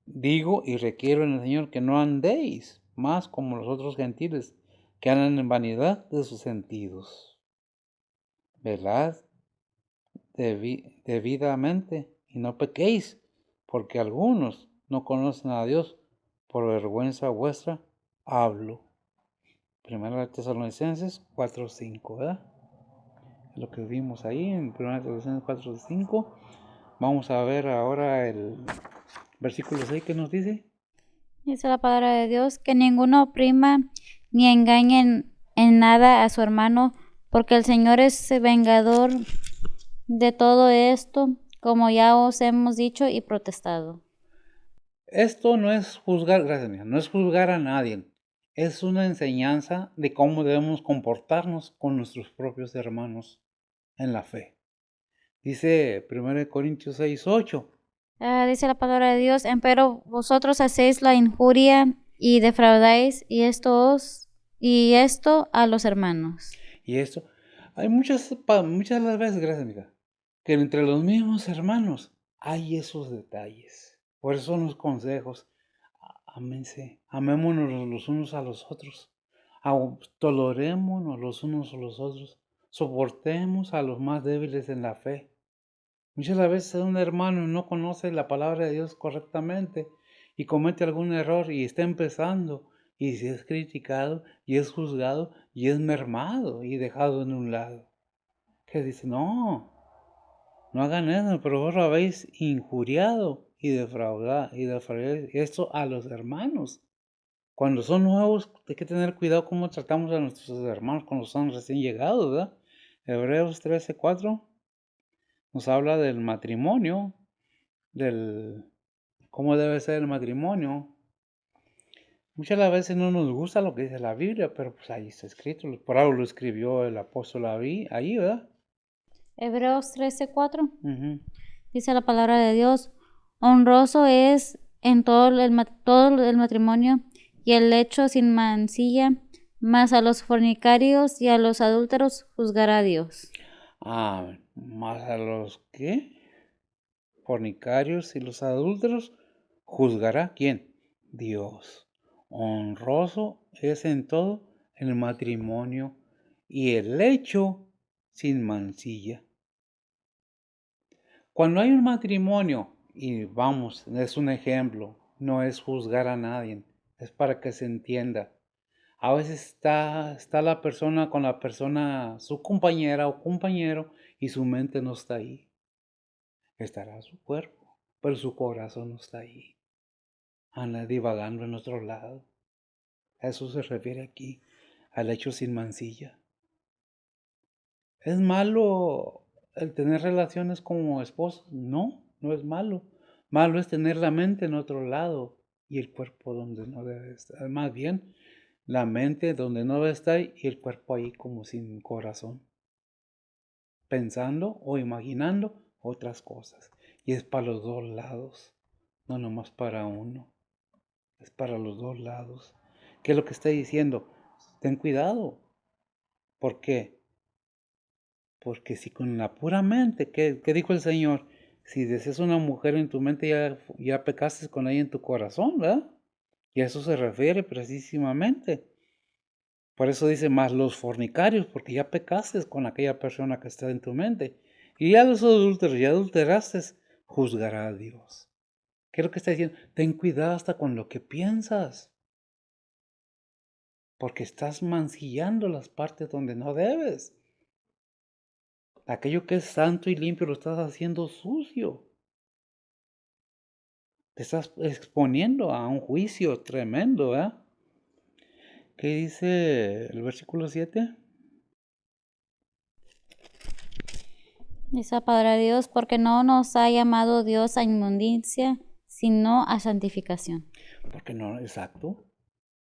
digo y requiero en el Señor que no andéis más como los otros gentiles, que andan en vanidad de sus sentidos. Velad debidamente y no pequéis, porque algunos no conocen a Dios, por vergüenza vuestra hablo. Primera de Tesalonicenses 4:5, ¿verdad? Lo que vimos ahí en Primera de Tesalonicenses 4:5. Vamos a ver ahora el versículo 6 que nos dice. Dice la palabra de Dios, que ninguno oprima ni engañe en nada a su hermano, porque el Señor es vengador de todo esto, como ya os hemos dicho y protestado. Esto no es juzgar, gracias mía, no es juzgar a nadie. Es una enseñanza de cómo debemos comportarnos con nuestros propios hermanos en la fe. Dice 1 Corintios 6:8. Dice la palabra de Dios, empero vosotros hacéis la injuria y defraudáis y esto a los hermanos. Y esto, hay muchas de las veces, gracias amiga, que entre los mismos hermanos hay esos detalles. Por eso son los consejos. Ámense, amémonos los unos a los otros, tolerémonos los unos a los otros, soportemos a los más débiles en la fe. Muchas veces un hermano no conoce la palabra de Dios correctamente y comete algún error y está empezando y si es criticado y es juzgado y es mermado y dejado en un lado. Que dice, no, no hagan eso, pero vos lo habéis injuriado y defraudado esto a los hermanos. Cuando son nuevos hay que tener cuidado cómo tratamos a nuestros hermanos cuando son recién llegados, ¿verdad? Hebreos 13:4 nos habla del matrimonio, del cómo debe ser el matrimonio. Muchas de las veces no nos gusta lo que dice la Biblia, pero pues ahí está escrito, por algo lo escribió el apóstol ahí, ¿verdad? Hebreos 13:4 Ujú. dice la palabra de Dios, honroso es en todo el matrimonio y el lecho sin mancilla, mas a los fornicarios y a los adúlteros juzgará Dios. Más a los que fornicarios y los adúlteros juzgará quién, Dios. Honroso es en todo el matrimonio y el lecho sin mancilla. Cuando hay un matrimonio, y vamos, es un ejemplo, no es juzgar a nadie, es para que se entienda. A veces está la persona con la persona, su compañera o compañero, y su mente no está ahí. Estará su cuerpo, pero su corazón no está ahí. Anda divagando en otro lado. A eso se refiere aquí, al hecho sin mancilla. ¿Es malo el tener relaciones como esposos? No, no es malo. Malo es tener la mente en otro lado. y el cuerpo donde no debe estar. Más bien, la mente donde no debe estar y el cuerpo ahí como sin corazón, pensando o imaginando otras cosas. Y es para los dos lados, no nomás para uno, es para los dos lados. ¿Qué es lo que está diciendo? Ten cuidado. ¿Por qué? Porque si con la pura mente, ¿qué dijo el Señor? Si deseas una mujer en tu mente, ya pecaste con ella en tu corazón, ¿verdad? Y a eso se refiere precisamente. Por eso dice más los fornicarios, porque ya pecaste con aquella persona que está en tu mente. Y ya los adúlteros, ya adulteraste, juzgará a Dios. ¿Qué es lo que está diciendo? Ten cuidado hasta con lo que piensas, porque estás mancillando las partes donde no debes. Aquello que es santo y limpio lo estás haciendo sucio. Te estás exponiendo a un juicio tremendo, ¿verdad? ¿Qué dice el versículo 7? Dice la palabra de Dios, porque no nos ha llamado Dios a inmundicia, sino a santificación. Porque no, exacto.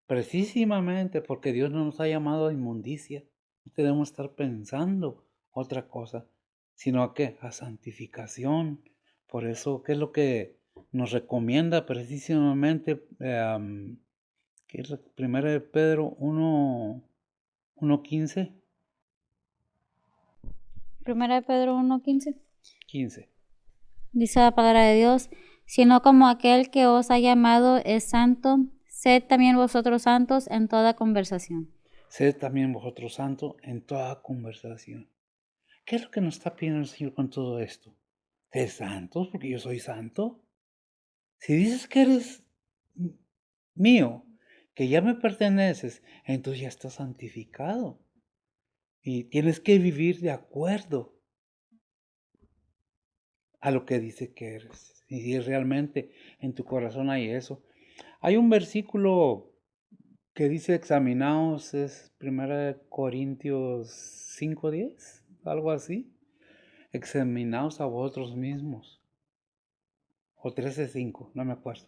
Precisamente porque Dios no nos ha llamado a inmundicia. No debemos estar pensando otra cosa, sino a qué? A santificación. Por eso, ¿qué es lo que nos recomienda precisamente? ¿Qué es la primera de Pedro 1:15? Primera de Pedro 1:15. 15. Dice la palabra de Dios, sino como aquel que os ha llamado es santo, sed también vosotros santos en toda conversación. Sed también vosotros santos en toda conversación. ¿Qué es lo que nos está pidiendo el Señor con todo esto? Sed santos porque yo soy santo. Si dices que eres mío, que ya me perteneces, entonces ya estás santificado. Y tienes que vivir de acuerdo a lo que dice que eres. Y si realmente en tu corazón hay eso. Hay un versículo que dice examinaos, es 1 Corintios 5:10, algo así. Examinaos a vosotros mismos. O 13:5, no me acuerdo.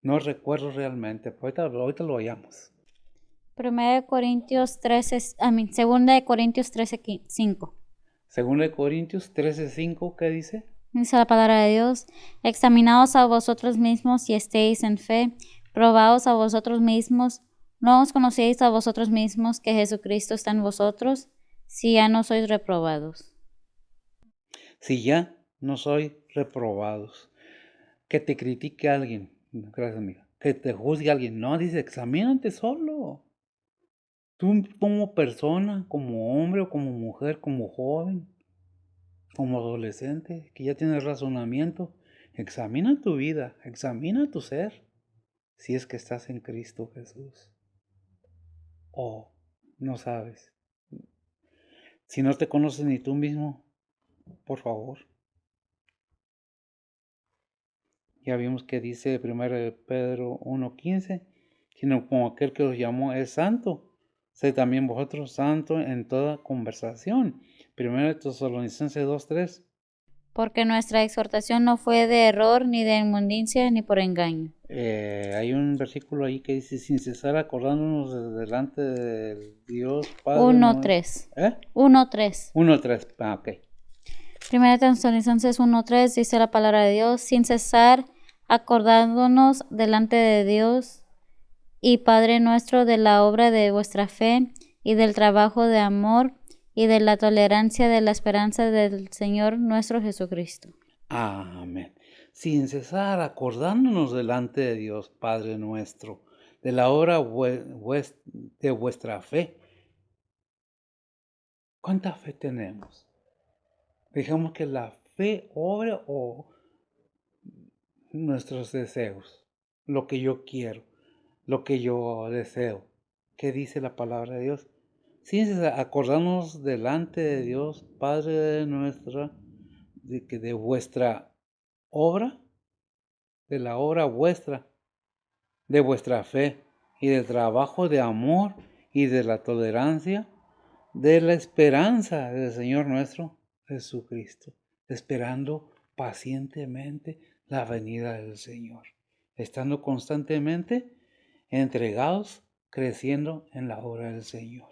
No recuerdo realmente, pero ahorita lo hallamos. Primera de Corintios 13, Segunda de Corintios 13:5. 2 Corintios 13:5, ¿qué dice? Dice la palabra de Dios, examinaos a vosotros mismos si estéis en fe, probaos a vosotros mismos, ¿no os conocéis a vosotros mismos que Jesucristo está en vosotros, si ya no sois reprobados? Si ya no soy reprobados, que te critique alguien, gracias amiga, que te juzgue alguien, no, dice, examínate solo. Tú como persona, como hombre o como mujer, como joven, como adolescente, que ya tienes razonamiento, examina tu vida, examina tu ser, si es que estás en Cristo Jesús. O no sabes. Si no te conoces ni tú mismo, por favor. Ya vimos que dice 1 Pedro 1:15, sino como aquel que os llamó es santo, sed también vosotros santos en toda conversación. 1 Tesalonicenses 2:3. Porque nuestra exhortación no fue de error, ni de inmundicia, ni por engaño. Hay un versículo ahí que dice, sin cesar acordándonos delante del Dios Padre 1:3. 1:3. 1:3. Ok. Primera Tesalonicenses 1:3 dice la palabra de Dios, sin cesar acordándonos delante de Dios y Padre nuestro de la obra de vuestra fe y del trabajo de amor y de la tolerancia de la esperanza del Señor nuestro Jesucristo. Amén. Sin cesar acordándonos delante de Dios Padre nuestro, de la obra de vuestra fe. ¿Cuánta fe tenemos? Dejamos que la fe obre o nuestros deseos, lo que yo quiero, lo que yo deseo. ¿Qué dice la palabra de Dios? Sin cesar acordándonos delante de Dios Padre nuestro, de vuestra obra, de la obra vuestra, de vuestra fe y del trabajo de amor y de la tolerancia, de la esperanza del Señor nuestro Jesucristo, esperando pacientemente la venida del Señor. estando constantemente entregados, creciendo en la obra del Señor.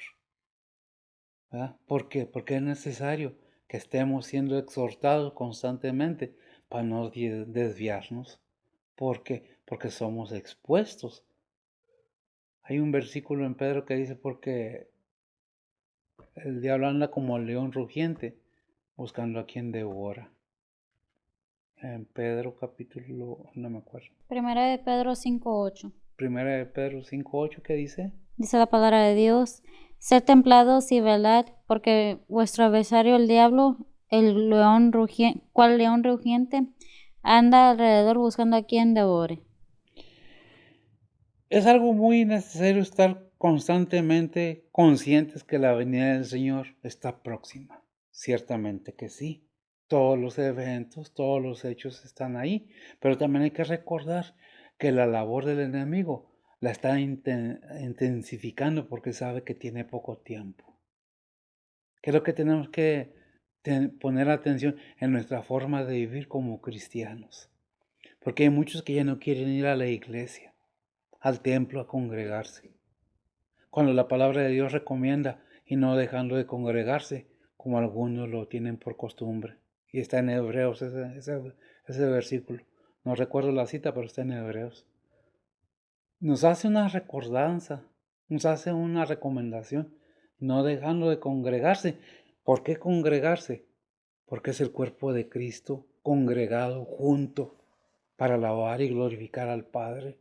¿Verdad? ¿Por qué? Porque es necesario que estemos siendo exhortados constantemente para no desviarnos. ¿Por qué? Porque somos expuestos. Hay un versículo en Pedro que dice, porque el diablo anda como león rugiente, buscando a quien devora. En Pedro capítulo, no me acuerdo. Primera de Pedro 5:8. Primera de Pedro 5:8, ¿qué dice? Dice la palabra de Dios, sed templados y velad, porque vuestro adversario el diablo, el león cual león rugiente, anda alrededor buscando a quien devore. Es algo muy necesario estar constantemente conscientes que la venida del Señor está próxima. Ciertamente que sí. Todos los eventos, todos los hechos están ahí. Pero también hay que recordar que la labor del enemigo la está intensificando porque sabe que tiene poco tiempo. Creo que tenemos que poner atención en nuestra forma de vivir como cristianos. Porque hay muchos que ya no quieren ir a la iglesia, al templo a congregarse, cuando la palabra de Dios recomienda y no dejando de congregarse, como algunos lo tienen por costumbre. Y está en Hebreos ese versículo. No recuerdo la cita, pero está en Hebreos. Nos hace una recordanza, nos hace una recomendación, no dejando de congregarse. ¿Por qué congregarse? Porque es el cuerpo de Cristo congregado junto para alabar y glorificar al Padre.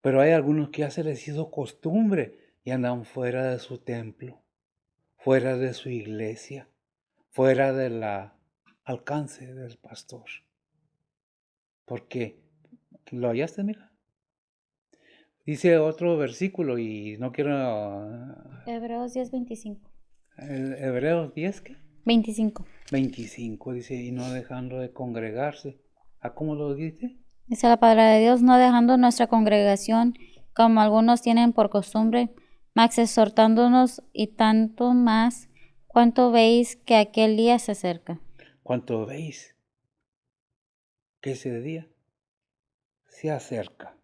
Pero hay algunos que ya se les hizo costumbre y andan fuera de su templo, fuera de su iglesia, fuera del alcance del pastor. ¿Por qué? ¿Lo hallaste, mira? Dice otro versículo y no quiero... Hebreos 10:25. Hebreos 10, ¿qué? 25. 25 dice, y no dejando de congregarse. ¿A cómo lo dice? Dice la palabra de Dios, no dejando nuestra congregación, como algunos tienen por costumbre, mas exhortándonos y tanto más, cuanto veis que aquel día se acerca. ¿Cuánto veis que ese día se acerca?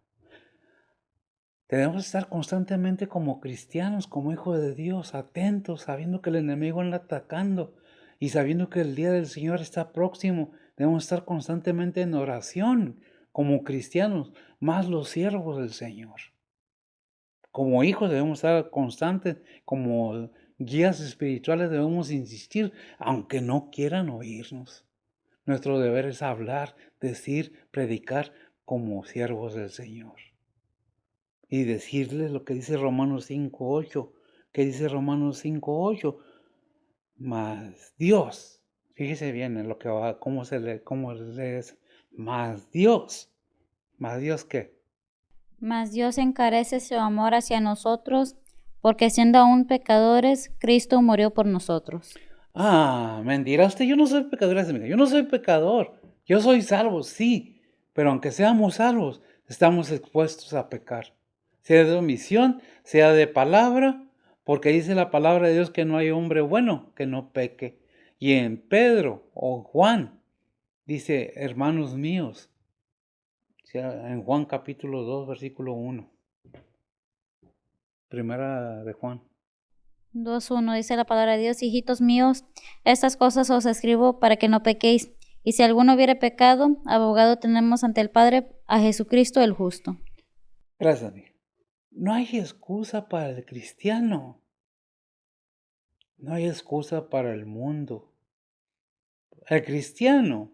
Debemos estar constantemente como cristianos, como hijos de Dios, atentos, sabiendo que el enemigo anda atacando y sabiendo que el día del Señor está próximo. Debemos estar constantemente en oración como cristianos, más los siervos del Señor. Como hijos debemos estar constantes, como guías espirituales debemos insistir, aunque no quieran oírnos. Nuestro deber es hablar, decir, predicar como siervos del Señor. Y decirles lo que dice Romanos 5:8. ¿Qué dice Romanos 5:8? Más Dios. Fíjese bien en lo que va, cómo se lee, cómo lees. Más Dios. ¿Más Dios qué? Mas Dios encarece su amor hacia nosotros, porque siendo aún pecadores, Cristo murió por nosotros. Ah, mentira, usted, yo no soy pecador, amiga. Yo no soy pecador. Yo soy salvo, sí. Pero aunque seamos salvos, estamos expuestos a pecar. Sea de omisión, sea de palabra, porque dice la palabra de Dios que no hay hombre bueno que no peque. Y en Pedro o Juan dice, hermanos míos, en Juan capítulo 2, versículo 1, primera de Juan. 2:1 dice la palabra de Dios, hijitos míos, estas cosas os escribo para que no pequéis. Y si alguno hubiere pecado, abogado tenemos ante el Padre a Jesucristo el justo. Gracias, amiga. No hay excusa para el cristiano. No hay excusa para el mundo. El cristiano,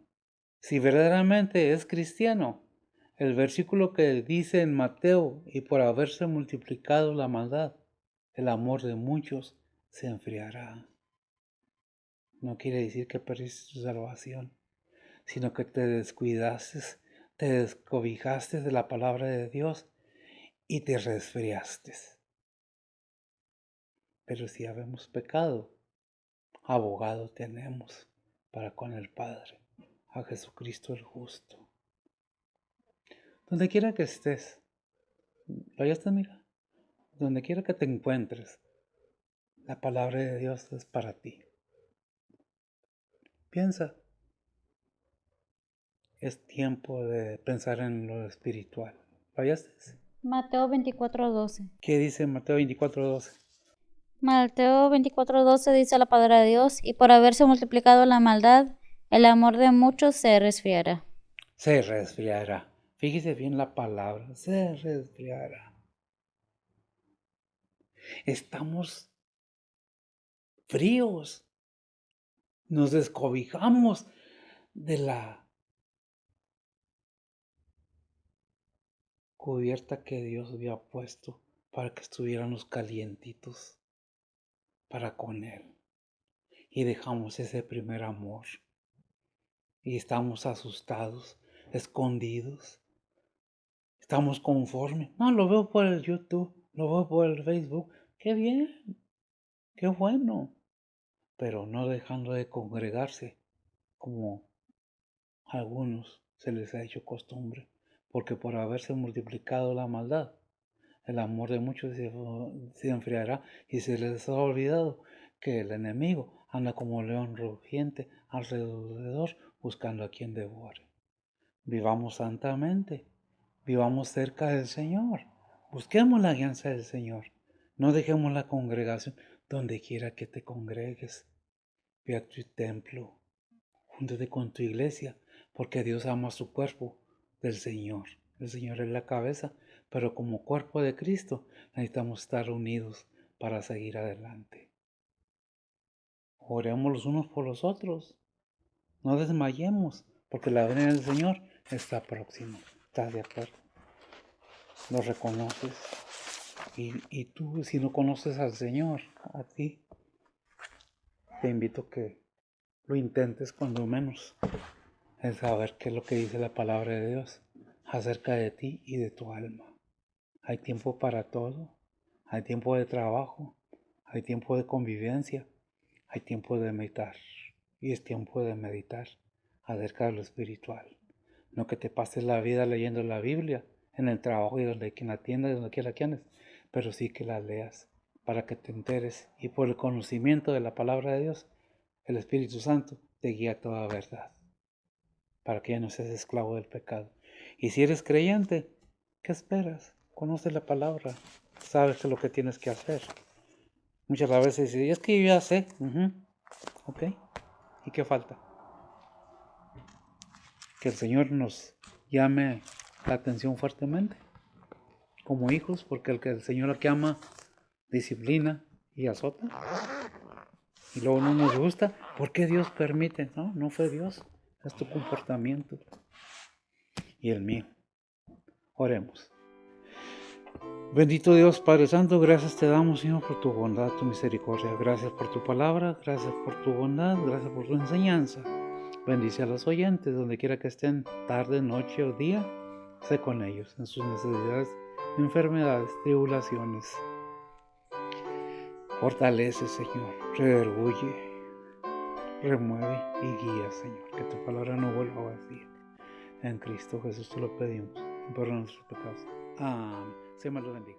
si verdaderamente es cristiano, el versículo que dice en Mateo, y por haberse multiplicado la maldad, el amor de muchos se enfriará. No quiere decir que perdiste tu salvación, sino que te descuidaste, te descobijaste de la palabra de Dios y te resfriaste. Pero si habemos pecado, abogado tenemos para con el Padre, a Jesucristo el justo. Donde quiera que estés, ¿lo está, mira? Donde quiera que te encuentres, la palabra de Dios es para ti. Piensa, es tiempo de pensar en lo espiritual. ¿Fallaste? Mateo 24:12. ¿Qué dice Mateo 24:12? Mateo 24:12 dice la palabra de Dios, y por haberse multiplicado la maldad, el amor de muchos se resfriará. Se resfriará. Fíjese bien la palabra, se resfriará. Estamos fríos. Nos descobijamos de la cubierta que Dios había puesto para que estuviéramos calientitos para con Él. Y dejamos ese primer amor. Y estamos asustados, escondidos. Estamos conformes. No, lo veo por el YouTube, lo veo por el Facebook. Qué bien, qué bueno. Pero no dejando de congregarse como a algunos se les ha hecho costumbre. Porque por haberse multiplicado la maldad, el amor de muchos se enfriará y se les ha olvidado que el enemigo anda como león rugiente alrededor buscando a quien devore. Vivamos santamente, vivamos cerca del Señor, busquemos la alianza del Señor, no dejemos la congregación donde quiera que te congregues. Ve a tu templo, júntate con tu iglesia, porque Dios ama su cuerpo del Señor. El Señor es la cabeza, pero como cuerpo de Cristo necesitamos estar unidos para seguir adelante. Oremos los unos por los otros. No desmayemos, porque la venida del Señor está próxima. ¿Estás de acuerdo? Lo reconoces. Y tú, si no conoces al Señor, a ti, te invito a que lo intentes cuando menos. El saber qué es lo que dice la palabra de Dios acerca de ti y de tu alma. Hay tiempo para todo. Hay tiempo de trabajo. Hay tiempo de convivencia. Hay tiempo de meditar. Y es tiempo de meditar acerca de lo espiritual. No que te pases la vida leyendo la Biblia en el trabajo y donde quien la tienda, donde quiera que andes, pero sí que la leas para que te enteres y por el conocimiento de la palabra de Dios, el Espíritu Santo te guía a toda verdad para que ya no seas esclavo del pecado. Y si eres creyente, ¿qué esperas? Conoces la palabra, sabes lo que tienes que hacer. Muchas veces dices, es que yo ya sé, ok, ¿y qué falta? Que el Señor nos llame la atención fuertemente como hijos, porque el Señor al que ama disciplina y azota, y luego no nos gusta. ¿Por qué Dios permite? No fue Dios, es tu comportamiento y el mío. Oremos. Bendito Dios, Padre Santo, gracias te damos, Señor, por tu bondad, tu misericordia. Gracias por tu palabra, gracias por tu bondad, gracias por tu enseñanza. Bendice a los oyentes, donde quiera que estén, tarde, noche o día, sé con ellos en sus necesidades, enfermedades, tribulaciones. Fortalece, Señor, redarguye, remueve y guía, Señor, que tu palabra no vuelva vacía. En Cristo Jesús te lo pedimos, por nuestros pecados. Amén. Se me lo bendiga.